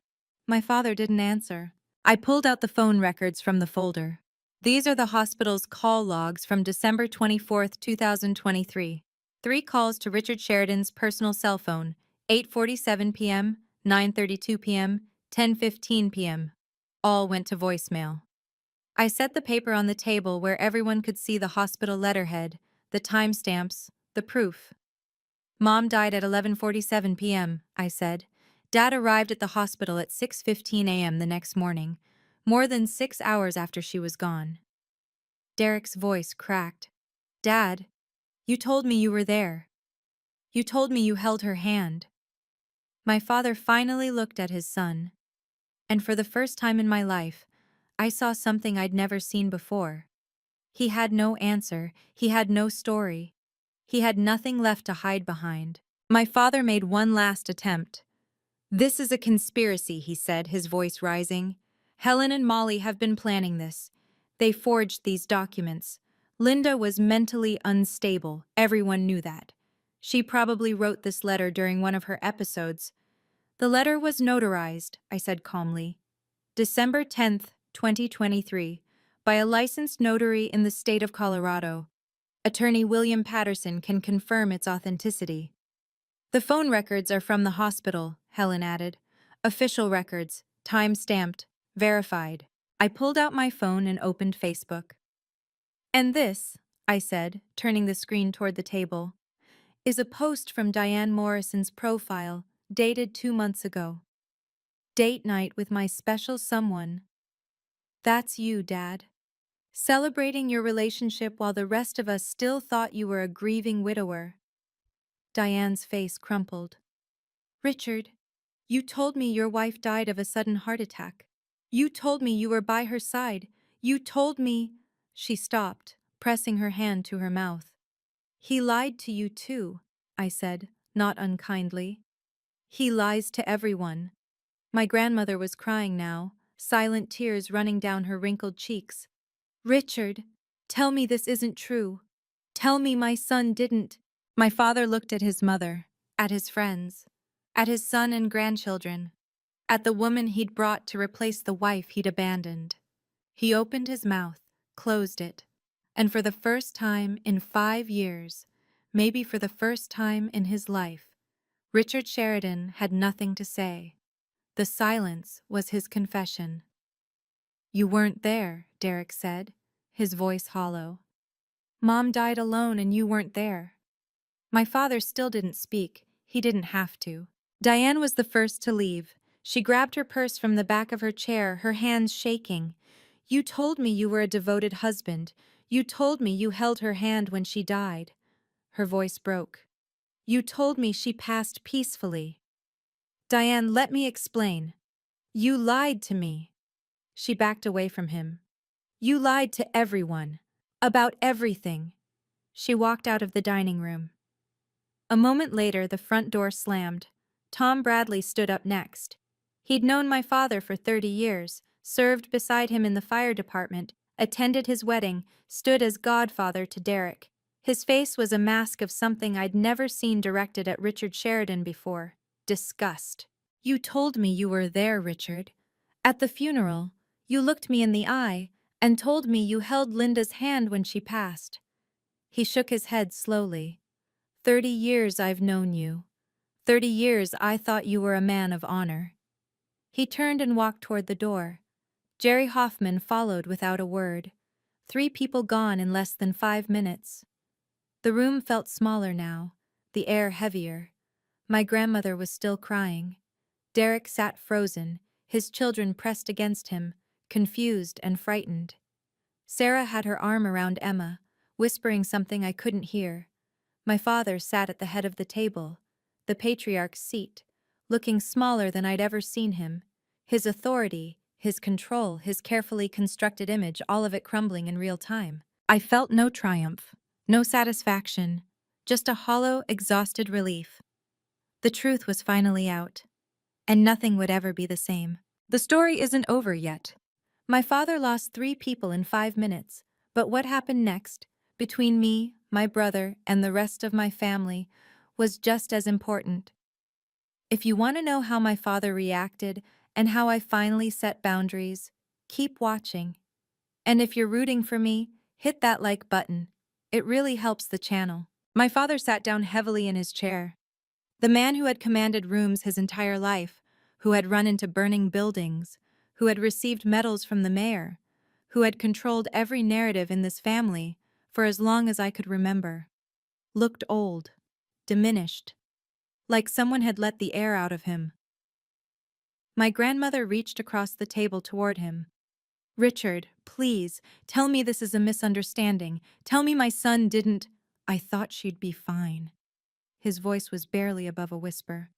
My father didn't answer. I pulled out the phone records from the folder. These are the hospital's call logs from December 24th, 2023. 3 calls to Richard Sheridan's personal cell phone, 8:47 p.m., 9:32 p.m., 10:15 p.m. All went to voicemail. I set the paper on the table where everyone could see the hospital letterhead, the timestamps, the proof. Mom died at 11:47 p.m., I said. Dad arrived at the hospital at 6:15 a.m. the next morning, more than 6 hours after she was gone. Derek's voice cracked. Dad, you told me you were there. You told me you held her hand. My father finally looked at his son, and for the first time in my life, I saw something I'd never seen before. He had no answer, he had no story. He had nothing left to hide behind. My father made one last attempt. This is a conspiracy, he said, his voice rising. Helen and Molly have been planning this. They forged these documents. Linda was mentally unstable. Everyone knew that. She probably wrote this letter during one of her episodes. The letter was notarized, I said calmly. December 10th, 2023, by a licensed notary in the state of Colorado. Attorney William Patterson can confirm its authenticity. The phone records are from the hospital, Helen added. Official records, time-stamped, verified. I pulled out my phone and opened Facebook. And this, I said, turning the screen toward the table, is a post from Diane Morrison's profile, dated 2 months ago. Date night with my special someone. That's you, Dad. Celebrating your relationship while the rest of us still thought you were a grieving widower. Diane's face crumpled. Richard, you told me your wife died of a sudden heart attack. You told me you were by her side. You told me... She stopped, pressing her hand to her mouth. He lied to you too, I said, not unkindly. He lies to everyone. My grandmother was crying now, silent tears running down her wrinkled cheeks. Richard, tell me this isn't true. Tell me my son didn't. My father looked at his mother, at his friends, at his son and grandchildren, at the woman he'd brought to replace the wife he'd abandoned. He opened his mouth, closed it, and for the first time in 5 years, maybe for the first time in his life, Richard Sheridan had nothing to say. The silence was his confession. You weren't there, Derek said, his voice hollow. Mom died alone and you weren't there. My father still didn't speak. He didn't have to. Diane was the first to leave. She grabbed her purse from the back of her chair, her hands shaking. You told me you were a devoted husband. You told me you held her hand when she died. Her voice broke. You told me she passed peacefully. Diane, let me explain. You lied to me. She backed away from him. You lied to everyone. About everything. She walked out of the dining room. A moment later, the front door slammed. Tom Bradley stood up next. He'd known my father for 30 years, served beside him in the fire department, attended his wedding, stood as godfather to Derek. His face was a mask of something I'd never seen directed at Richard Sheridan before: disgust. You told me you were there, Richard. At the funeral, you looked me in the eye and told me you held Linda's hand when she passed. He shook his head slowly. 30 years I've known you. 30 years I thought you were a man of honor. He turned and walked toward the door. Jerry Hoffman followed without a word. 3 people gone in less than 5 minutes. The room felt smaller now, the air heavier. My grandmother was still crying. Derek sat frozen, his children pressed against him, confused and frightened. Sarah had her arm around Emma, whispering something I couldn't hear. My father sat at the head of the table, the patriarch's seat, looking smaller than I'd ever seen him. His authority, his control, his carefully constructed image, all of it crumbling in real time. I felt no triumph, no satisfaction, just a hollow, exhausted relief. The truth was finally out, and nothing would ever be the same. The story isn't over yet. My father lost 3 people in 5 minutes, but what happened next, between me, my brother, and the rest of my family, was just as important. If you want to know how my father reacted and how I finally set boundaries, keep watching. And if you're rooting for me, hit that like button. It really helps the channel. My father sat down heavily in his chair. The man who had commanded rooms his entire life, who had run into burning buildings, who had received medals from the mayor, who had controlled every narrative in this family for as long as I could remember, looked old, diminished, like someone had let the air out of him. My grandmother reached across the table toward him. Richard, please, tell me this is a misunderstanding. Tell me my son didn't. I thought she'd be fine. His voice was barely above a whisper.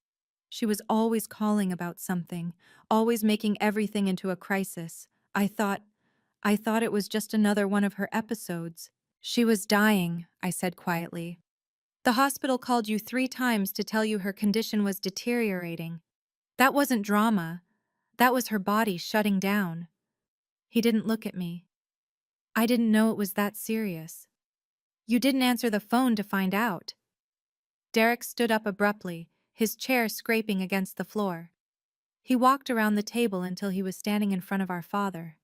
She was always calling about something, always making everything into a crisis. I thought it was just another one of her episodes. She was dying, I said quietly. The hospital called you 3 times to tell you her condition was deteriorating. That wasn't drama. That was her body shutting down. He didn't look at me. I didn't know it was that serious. You didn't answer the phone to find out. Derek stood up abruptly, his chair scraping against the floor. He walked around the table until he was standing in front of our father.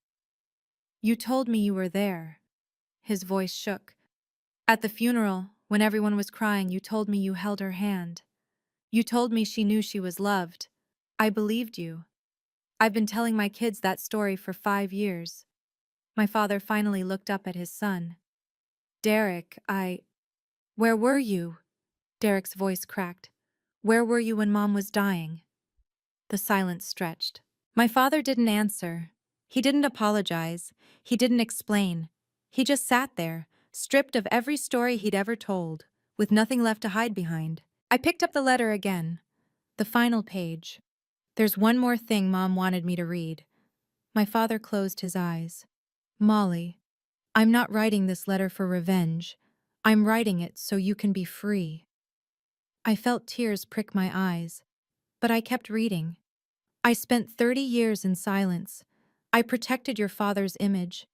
You told me you were there. His voice shook. At the funeral, when everyone was crying, you told me you held her hand. You told me she knew she was loved. I believed you. I've been telling my kids that story for 5 years. My father finally looked up at his son. Derek, Where were you? Derek's voice cracked. Where were you when Mom was dying? The silence stretched. My father didn't answer. He didn't apologize. He didn't explain. He just sat there, stripped of every story he'd ever told, with nothing left to hide behind. I picked up the letter again. The final page. There's one more thing Mom wanted me to read. My father closed his eyes. Molly, I'm not writing this letter for revenge. I'm writing it so you can be free. I felt tears prick my eyes, but I kept reading. I spent 30 years in silence. I protected your father's image.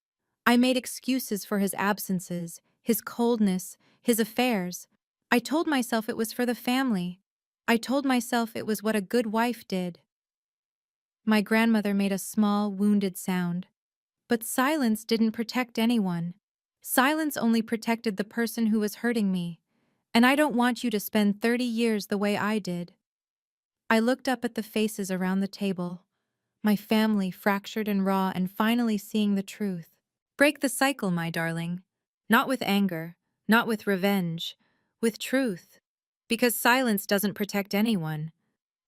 I made excuses for his absences, his coldness, his affairs. I told myself it was for the family. I told myself it was what a good wife did. My grandmother made a small, wounded sound. But silence didn't protect anyone. Silence only protected the person who was hurting me. And I don't want you to spend 30 years the way I did. I looked up at the faces around the table, my family fractured and raw, and finally seeing the truth. Break the cycle, my darling. Not with anger, not with revenge, with truth. Because silence doesn't protect anyone.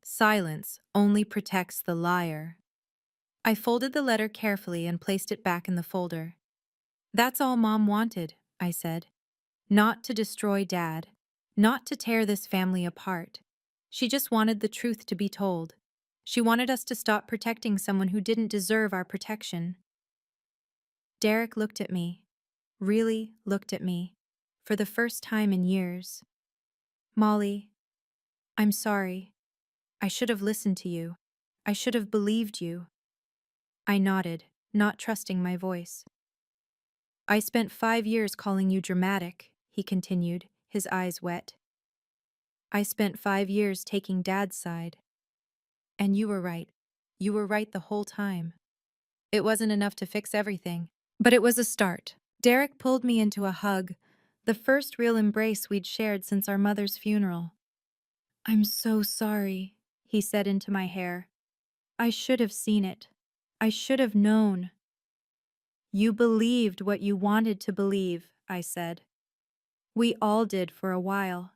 Silence only protects the liar. I folded the letter carefully and placed it back in the folder. That's all Mom wanted, I said. Not to destroy Dad. Not to tear this family apart. She just wanted the truth to be told. She wanted us to stop protecting someone who didn't deserve our protection. Derek looked at me. Really looked at me. For the first time in years. Molly, I'm sorry. I should have listened to you. I should have believed you. I nodded, not trusting my voice. I spent 5 years calling you dramatic, he continued, his eyes wet. I spent 5 years taking Dad's side. And you were right. You were right the whole time. It wasn't enough to fix everything, but it was a start. Derek pulled me into a hug, the first real embrace we'd shared since our mother's funeral. I'm so sorry, he said into my hair. I should have seen it. I should have known. You believed what you wanted to believe, I said. We all did for a while.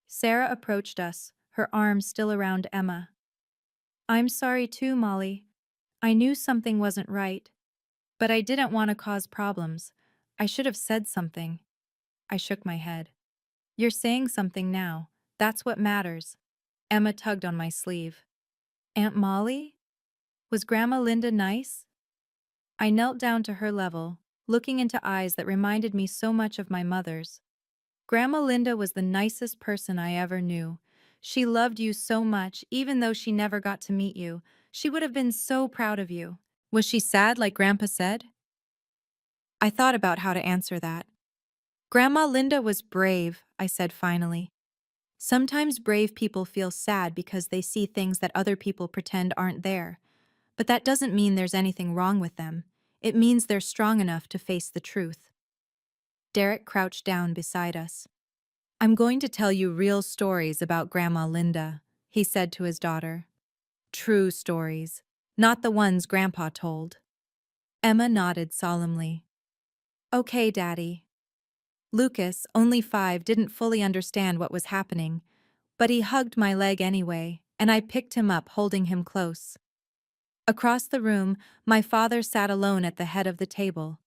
Sarah approached us, her arms still around Emma. I'm sorry too, Molly. I knew something wasn't right, but I didn't want to cause problems. I should have said something. I shook my head. You're saying something now. That's what matters. Emma tugged on my sleeve. Aunt Molly? Was Grandma Linda nice? I knelt down to her level, looking into eyes that reminded me so much of my mother's. Grandma Linda was the nicest person I ever knew. She loved you so much, even though she never got to meet you. She would have been so proud of you. Was she sad like Grandpa said? I thought about how to answer that. Grandma Linda was brave, I said finally. Sometimes brave people feel sad because they see things that other people pretend aren't there. But that doesn't mean there's anything wrong with them. It means they're strong enough to face the truth. Derek crouched down beside us. I'm going to tell you real stories about Grandma Linda, he said to his daughter. True stories, not the ones Grandpa told. Emma nodded solemnly. Okay, Daddy. Lucas, only 5, didn't fully understand what was happening, but he hugged my leg anyway, and I picked him up, holding him close. Across the room, my father sat alone at the head of the table.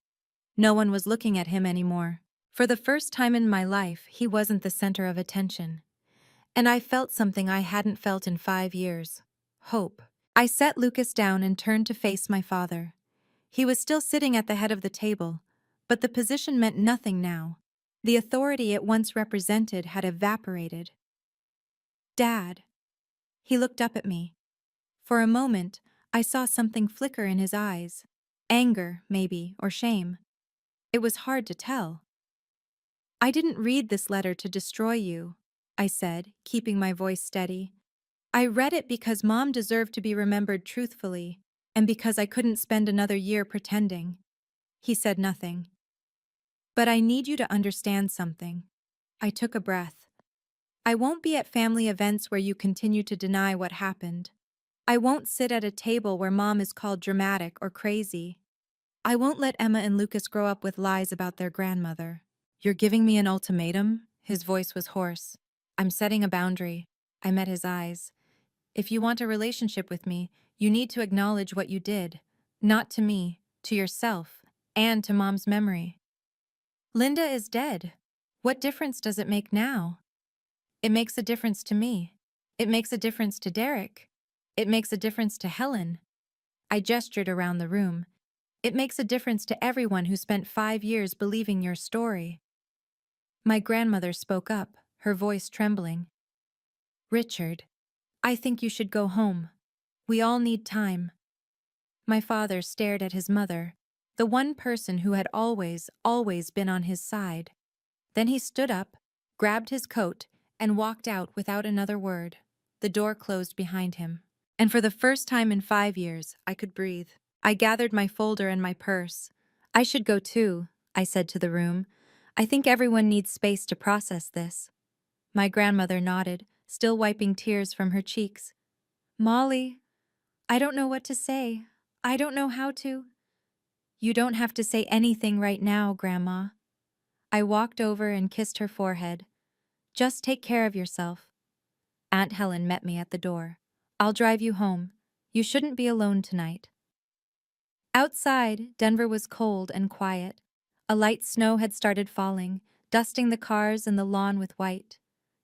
No one was looking at him anymore. For the first time in my life, he wasn't the center of attention. And I felt something I hadn't felt in 5 years. Hope. I set Lucas down and turned to face my father. He was still sitting at the head of the table, but the position meant nothing now. The authority it once represented had evaporated. Dad. He looked up at me. For a moment, I saw something flicker in his eyes. Anger, maybe, or shame. It was hard to tell. I didn't read this letter to destroy you, I said, keeping my voice steady. I read it because Mom deserved to be remembered truthfully, and because I couldn't spend another year pretending. He said nothing. But I need you to understand something. I took a breath. I won't be at family events where you continue to deny what happened. I won't sit at a table where Mom is called dramatic or crazy. I won't let Emma and Lucas grow up with lies about their grandmother. You're giving me an ultimatum? His voice was hoarse. I'm setting a boundary. I met his eyes. If you want a relationship with me, you need to acknowledge what you did. Not to me, to yourself, and to Mom's memory. Linda is dead. What difference does it make now? It makes a difference to me. It makes a difference to Derek. It makes a difference to Helen. I gestured around the room. It makes a difference to everyone who spent 5 years believing your story. My grandmother spoke up, her voice trembling. Richard, I think you should go home. We all need time. My father stared at his mother, the one person who had always been on his side. Then he stood up, grabbed his coat, and walked out without another word. The door closed behind him. And for the first time in 5 years, I could breathe. I gathered my folder and my purse. I should go too, I said to the room. I think everyone needs space to process this. My grandmother nodded, still wiping tears from her cheeks. Molly, I don't know what to say. I don't know how to. You don't have to say anything right now, Grandma. I walked over and kissed her forehead. Just take care of yourself. Aunt Helen met me at the door. I'll drive you home. You shouldn't be alone tonight. Outside, Denver was cold and quiet. A light snow had started falling, dusting the cars and the lawn with white.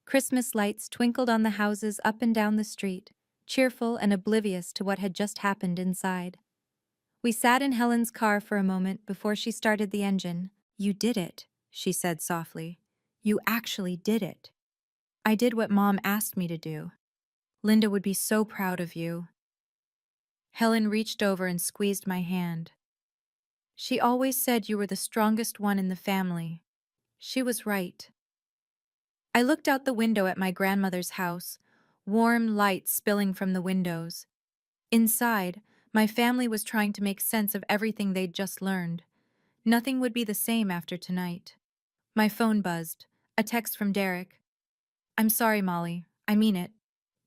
Christmas lights twinkled on the houses up and down the street, cheerful and oblivious to what had just happened inside. We sat in Helen's car for a moment before she started the engine. You did it, she said softly. You actually did it. I did what Mom asked me to do. Linda would be so proud of you. Helen reached over and squeezed my hand. She always said you were the strongest one in the family. She was right. I looked out the window at my grandmother's house, warm light spilling from the windows. Inside, my family was trying to make sense of everything they'd just learned. Nothing would be the same after tonight. My phone buzzed. A text from Derek. I'm sorry, Molly. I mean it.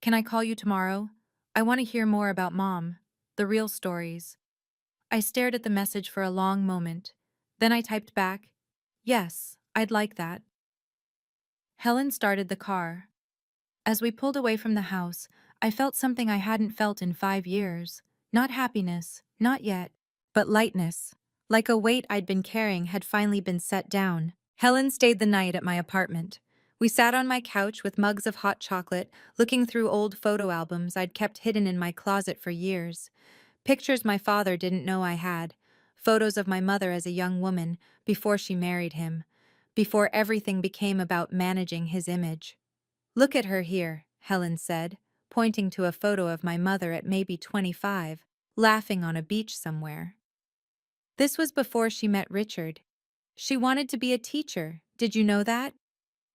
Can I call you tomorrow? I want to hear more about Mom. The real stories. I stared at the message for a long moment. Then I typed back, yes, I'd like that. Helen started the car. As we pulled away from the house, I felt something I hadn't felt in 5 years. Not happiness, not yet, but lightness. Like a weight I'd been carrying had finally been set down. Helen stayed the night at my apartment. We sat on my couch with mugs of hot chocolate, looking through old photo albums I'd kept hidden in my closet for years. Pictures my father didn't know I had. Photos of my mother as a young woman, before she married him. Before everything became about managing his image. Look at her here, Helen said, pointing to a photo of my mother at maybe 25, laughing on a beach somewhere. This was before she met Richard. She wanted to be a teacher, did you know that?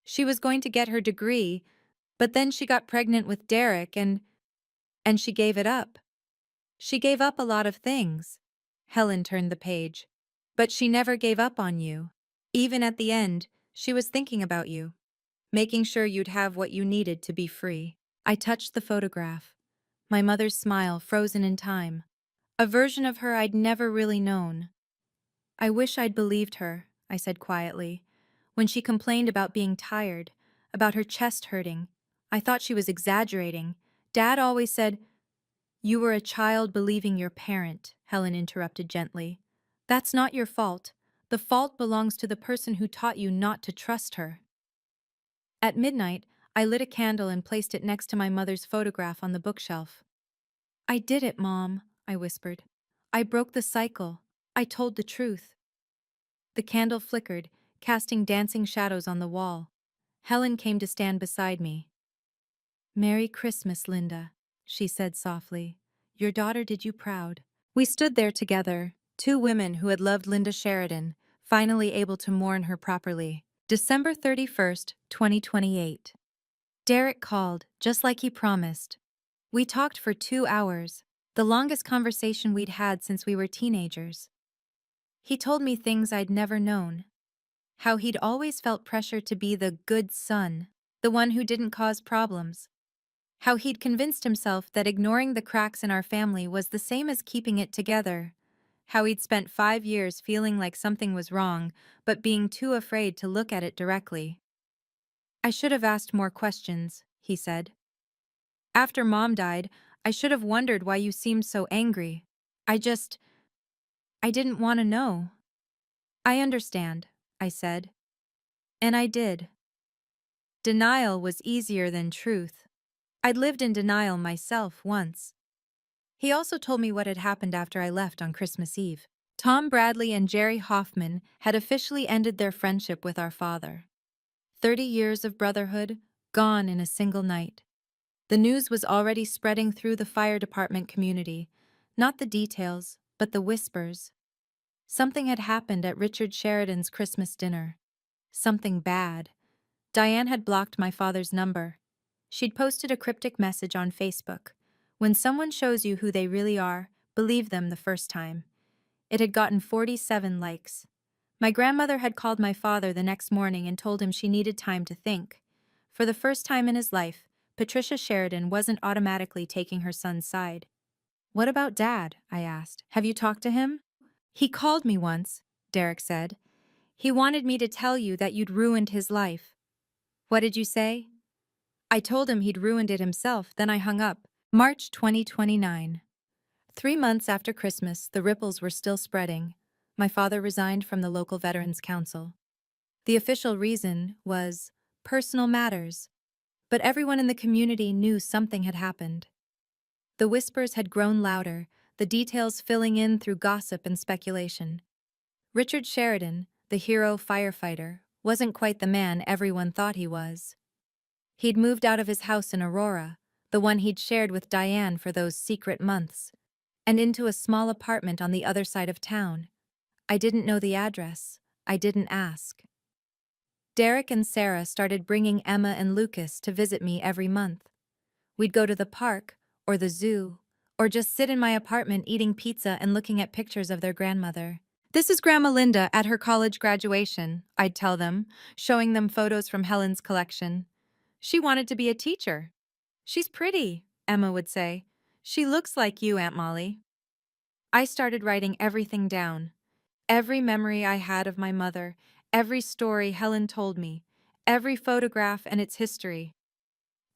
She was going to get her degree, but then she got pregnant with Derek and she gave it up. She gave up a lot of things. Helen turned the page. But she never gave up on you. Even at the end, she was thinking about you, making sure you'd have what you needed to be free. I touched the photograph. My mother's smile frozen in time. A version of her I'd never really known. I wish I'd believed her, I said quietly. When she complained about being tired, about her chest hurting, I thought she was exaggerating. Dad always said, "You were a child believing your parent," Helen interrupted gently. "That's not your fault. The fault belongs to the person who taught you not to trust her." At midnight, I lit a candle and placed it next to my mother's photograph on the bookshelf. "I did it, Mom," I whispered. "I broke the cycle. I told the truth." The candle flickered, casting dancing shadows on the wall. Helen came to stand beside me. "Merry Christmas, Linda," she said softly. "Your daughter did you proud." We stood there together, two women who had loved Linda Sheridan, finally able to mourn her properly. December 31st, 2028. Derek called, just like he promised. We talked for 2 hours, the longest conversation we'd had since we were teenagers. He told me things I'd never known. How he'd always felt pressure to be the good son, the one who didn't cause problems. How he'd convinced himself that ignoring the cracks in our family was the same as keeping it together. How he'd spent 5 years feeling like something was wrong, but being too afraid to look at it directly. "I should have asked more questions," he said. "After Mom died, I should have wondered why you seemed so angry. I didn't want to know." "I understand," I said. And I did. Denial was easier than truth. I'd lived in denial myself once. He also told me what had happened after I left on Christmas Eve. Tom Bradley and Jerry Hoffman had officially ended their friendship with our father. 30 years of brotherhood, gone in a single night. The news was already spreading through the fire department community. Not the details, but the whispers. Something had happened at Richard Sheridan's Christmas dinner. Something bad. Diane had blocked my father's number. She'd posted a cryptic message on Facebook. When someone shows you who they really are, believe them the first time. It had gotten 47 likes. My grandmother had called my father the next morning and told him she needed time to think. For the first time in his life, Patricia Sheridan wasn't automatically taking her son's side. "What about Dad?" I asked. "Have you talked to him?" "He called me once," Derek said. "He wanted me to tell you that you'd ruined his life." "What did you say?" I told him he'd ruined it himself, then I hung up. March 2029. 3 months after Christmas, the ripples were still spreading. My father resigned from the local Veterans Council. The official reason was personal matters, but everyone in the community knew something had happened. The whispers had grown louder, the details filling in through gossip and speculation. Richard Sheridan, the hero firefighter, wasn't quite the man everyone thought he was. He'd moved out of his house in Aurora, the one he'd shared with Diane for those secret months, and into a small apartment on the other side of town. I didn't know the address. I didn't ask. Derek and Sarah started bringing Emma and Lucas to visit me every month. We'd go to the park, or the zoo, or just sit in my apartment eating pizza and looking at pictures of their grandmother. "This is Grandma Linda at her college graduation," I'd tell them, showing them photos from Helen's collection. "She wanted to be a teacher." "She's pretty," Emma would say. "She looks like you, Aunt Molly." I started writing everything down. Every memory I had of my mother, every story Helen told me, every photograph and its history.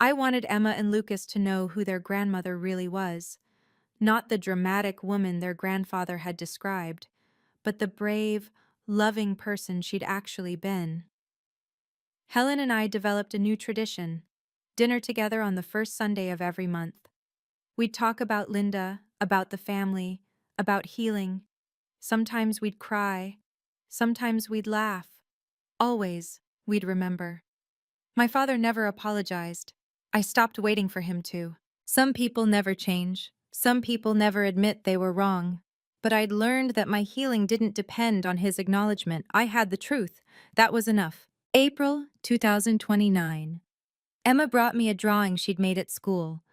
I wanted Emma and Lucas to know who their grandmother really was. Not the dramatic woman their grandfather had described, but the brave, loving person she'd actually been. Helen and I developed a new tradition: dinner together on the first Sunday of every month. We'd talk about Linda, about the family, about healing. Sometimes we'd cry. Sometimes we'd laugh. Always, we'd remember. My father never apologized. I stopped waiting for him to. Some people never change. Some people never admit they were wrong. But I'd learned that my healing didn't depend on his acknowledgement. I had the truth. That was enough. April 2029. Emma brought me a drawing she'd made at school.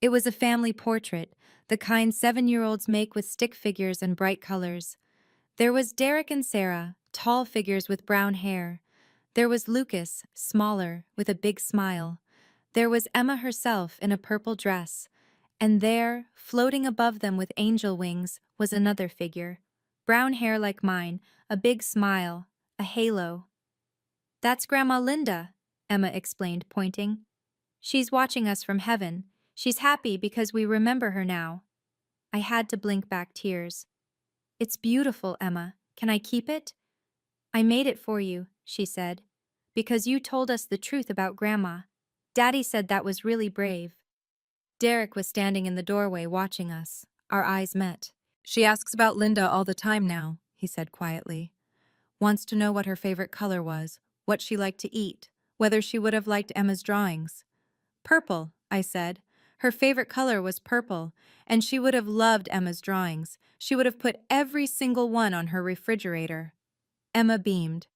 It was a family portrait, the kind 7-year-olds make with stick figures and bright colors. There was Derek and Sarah, tall figures with brown hair. There was Lucas, smaller, with a big smile. There was Emma herself in a purple dress. And there, floating above them with angel wings, was another figure. Brown hair like mine, a big smile, a halo. "That's Grandma Linda," Emma explained, pointing. "She's watching us from heaven. She's happy because we remember her now." I had to blink back tears. "It's beautiful, Emma. Can I keep it?" "I made it for you," she said, "because you told us the truth about Grandma. Daddy said that was really brave." Derek was standing in the doorway watching us. Our eyes met. "She asks about Linda all the time now," he said quietly. "Wants to know what her favorite color was, what she liked to eat, whether she would have liked Emma's drawings." "Purple," I said. Her favorite color was purple, and she would have loved Emma's drawings. She would have put every single one on her refrigerator. Emma beamed.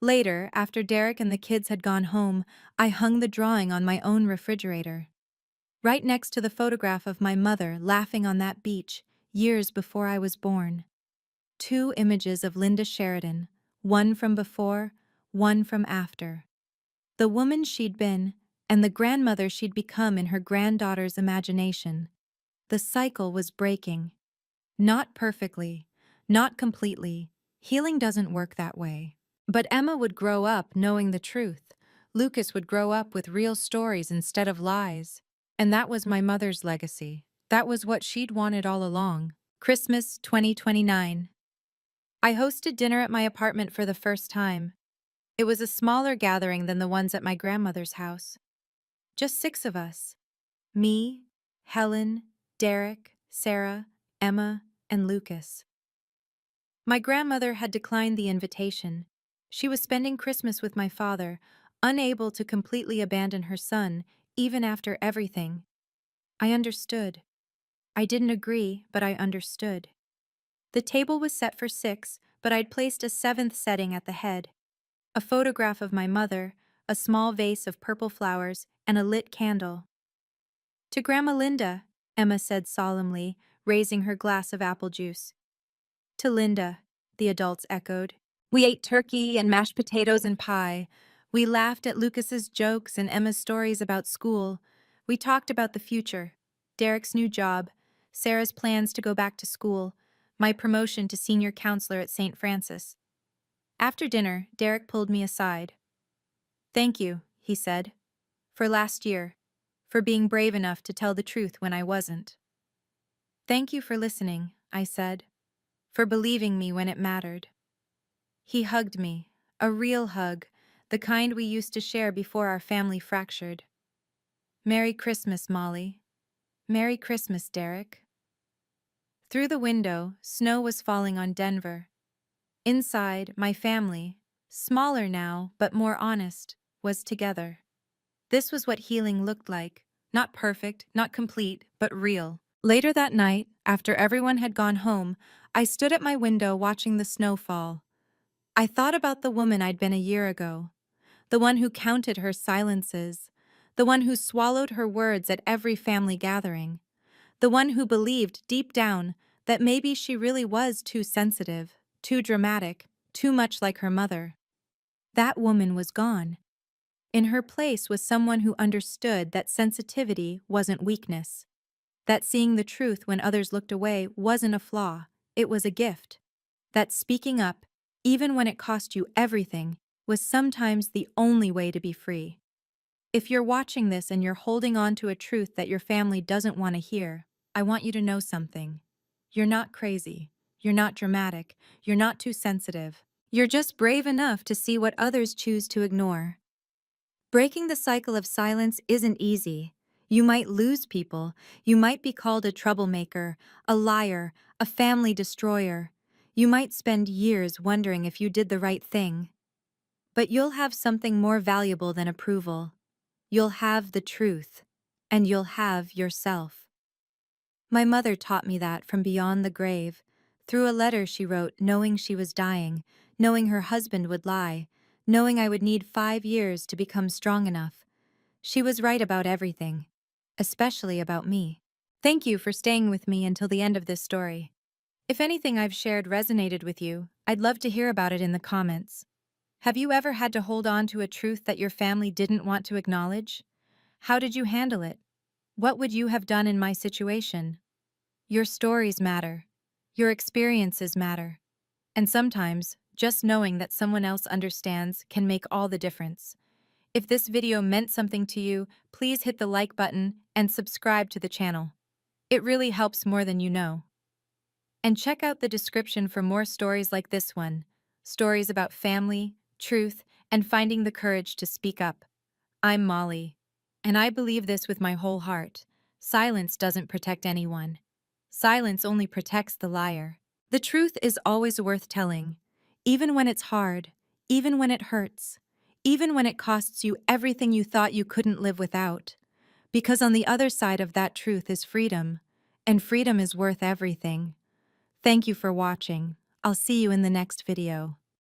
Later, after Derek and the kids had gone home, I hung the drawing on my own refrigerator, right next to the photograph of my mother laughing on that beach, years before I was born. 2 images of Linda Sheridan, one from before, one from after. The woman she'd been, and the grandmother she'd become in her granddaughter's imagination. The cycle was breaking. Not perfectly, not completely. Healing doesn't work that way. But Emma would grow up knowing the truth. Lucas would grow up with real stories instead of lies. And that was my mother's legacy. That was what she'd wanted all along. Christmas 2029. I hosted dinner at my apartment for the first time. It was a smaller gathering than the ones at my grandmother's house. Just 6 of us. Me, Helen, Derek, Sarah, Emma, and Lucas. My grandmother had declined the invitation. She was spending Christmas with my father, unable to completely abandon her son, even after everything. I understood. I didn't agree, but I understood. The table was set for 6, but I'd placed a 7th setting at the head. A photograph of my mother, a small vase of purple flowers, and a lit candle. To Grandma Linda, Emma said solemnly, raising her glass of apple juice. To Linda, the adults echoed. We ate turkey and mashed potatoes and pie. We laughed at Lucas's jokes and Emma's stories about school. We talked about the future, Derek's new job, Sarah's plans to go back to school, my promotion to senior counselor at St. Francis. After dinner, Derek pulled me aside. Thank you, he said, for last year, for being brave enough to tell the truth when I wasn't. Thank you for listening, I said, for believing me when it mattered. He hugged me, a real hug, the kind we used to share before our family fractured. Merry Christmas, Molly. Merry Christmas, Derek. Through the window, snow was falling on Denver. Inside, my family, smaller now but more honest, was together. This was what healing looked like. Not perfect, not complete, but real. Later that night, after everyone had gone home, I stood at my window watching the snow fall. I thought about the woman I'd been a year ago, the one who counted her silences, the one who swallowed her words at every family gathering, the one who believed deep down that maybe she really was too sensitive, too dramatic, too much like her mother. That woman was gone. In her place was someone who understood that sensitivity wasn't weakness, that seeing the truth when others looked away wasn't a flaw, it was a gift, that speaking up, even when it cost you everything, was sometimes the only way to be free. If you're watching this and you're holding on to a truth that your family doesn't want to hear, I want you to know something. You're not crazy. You're not dramatic. You're not too sensitive. You're just brave enough to see what others choose to ignore. Breaking the cycle of silence isn't easy. You might lose people. You might be called a troublemaker, a liar, a family destroyer. You might spend years wondering if you did the right thing. But you'll have something more valuable than approval. You'll have the truth, and you'll have yourself. My mother taught me that from beyond the grave, through a letter she wrote knowing she was dying, knowing her husband would lie, knowing I would need 5 years to become strong enough. She was right about everything, especially about me. Thank you for staying with me until the end of this story. If anything I've shared resonated with you, I'd love to hear about it in the comments. Have you ever had to hold on to a truth that your family didn't want to acknowledge? How did you handle it? What would you have done in my situation? Your stories matter. Your experiences matter. And sometimes, just knowing that someone else understands can make all the difference. If this video meant something to you, please hit the like button and subscribe to the channel. It really helps more than you know. And check out the description for more stories like this one. Stories about family, truth, and finding the courage to speak up. I'm Molly. And I believe this with my whole heart. Silence doesn't protect anyone. Silence only protects the liar. The truth is always worth telling, even when it's hard, even when it hurts, even when it costs you everything you thought you couldn't live without. Because on the other side of that truth is freedom, and freedom is worth everything. Thank you for watching. I'll see you in the next video.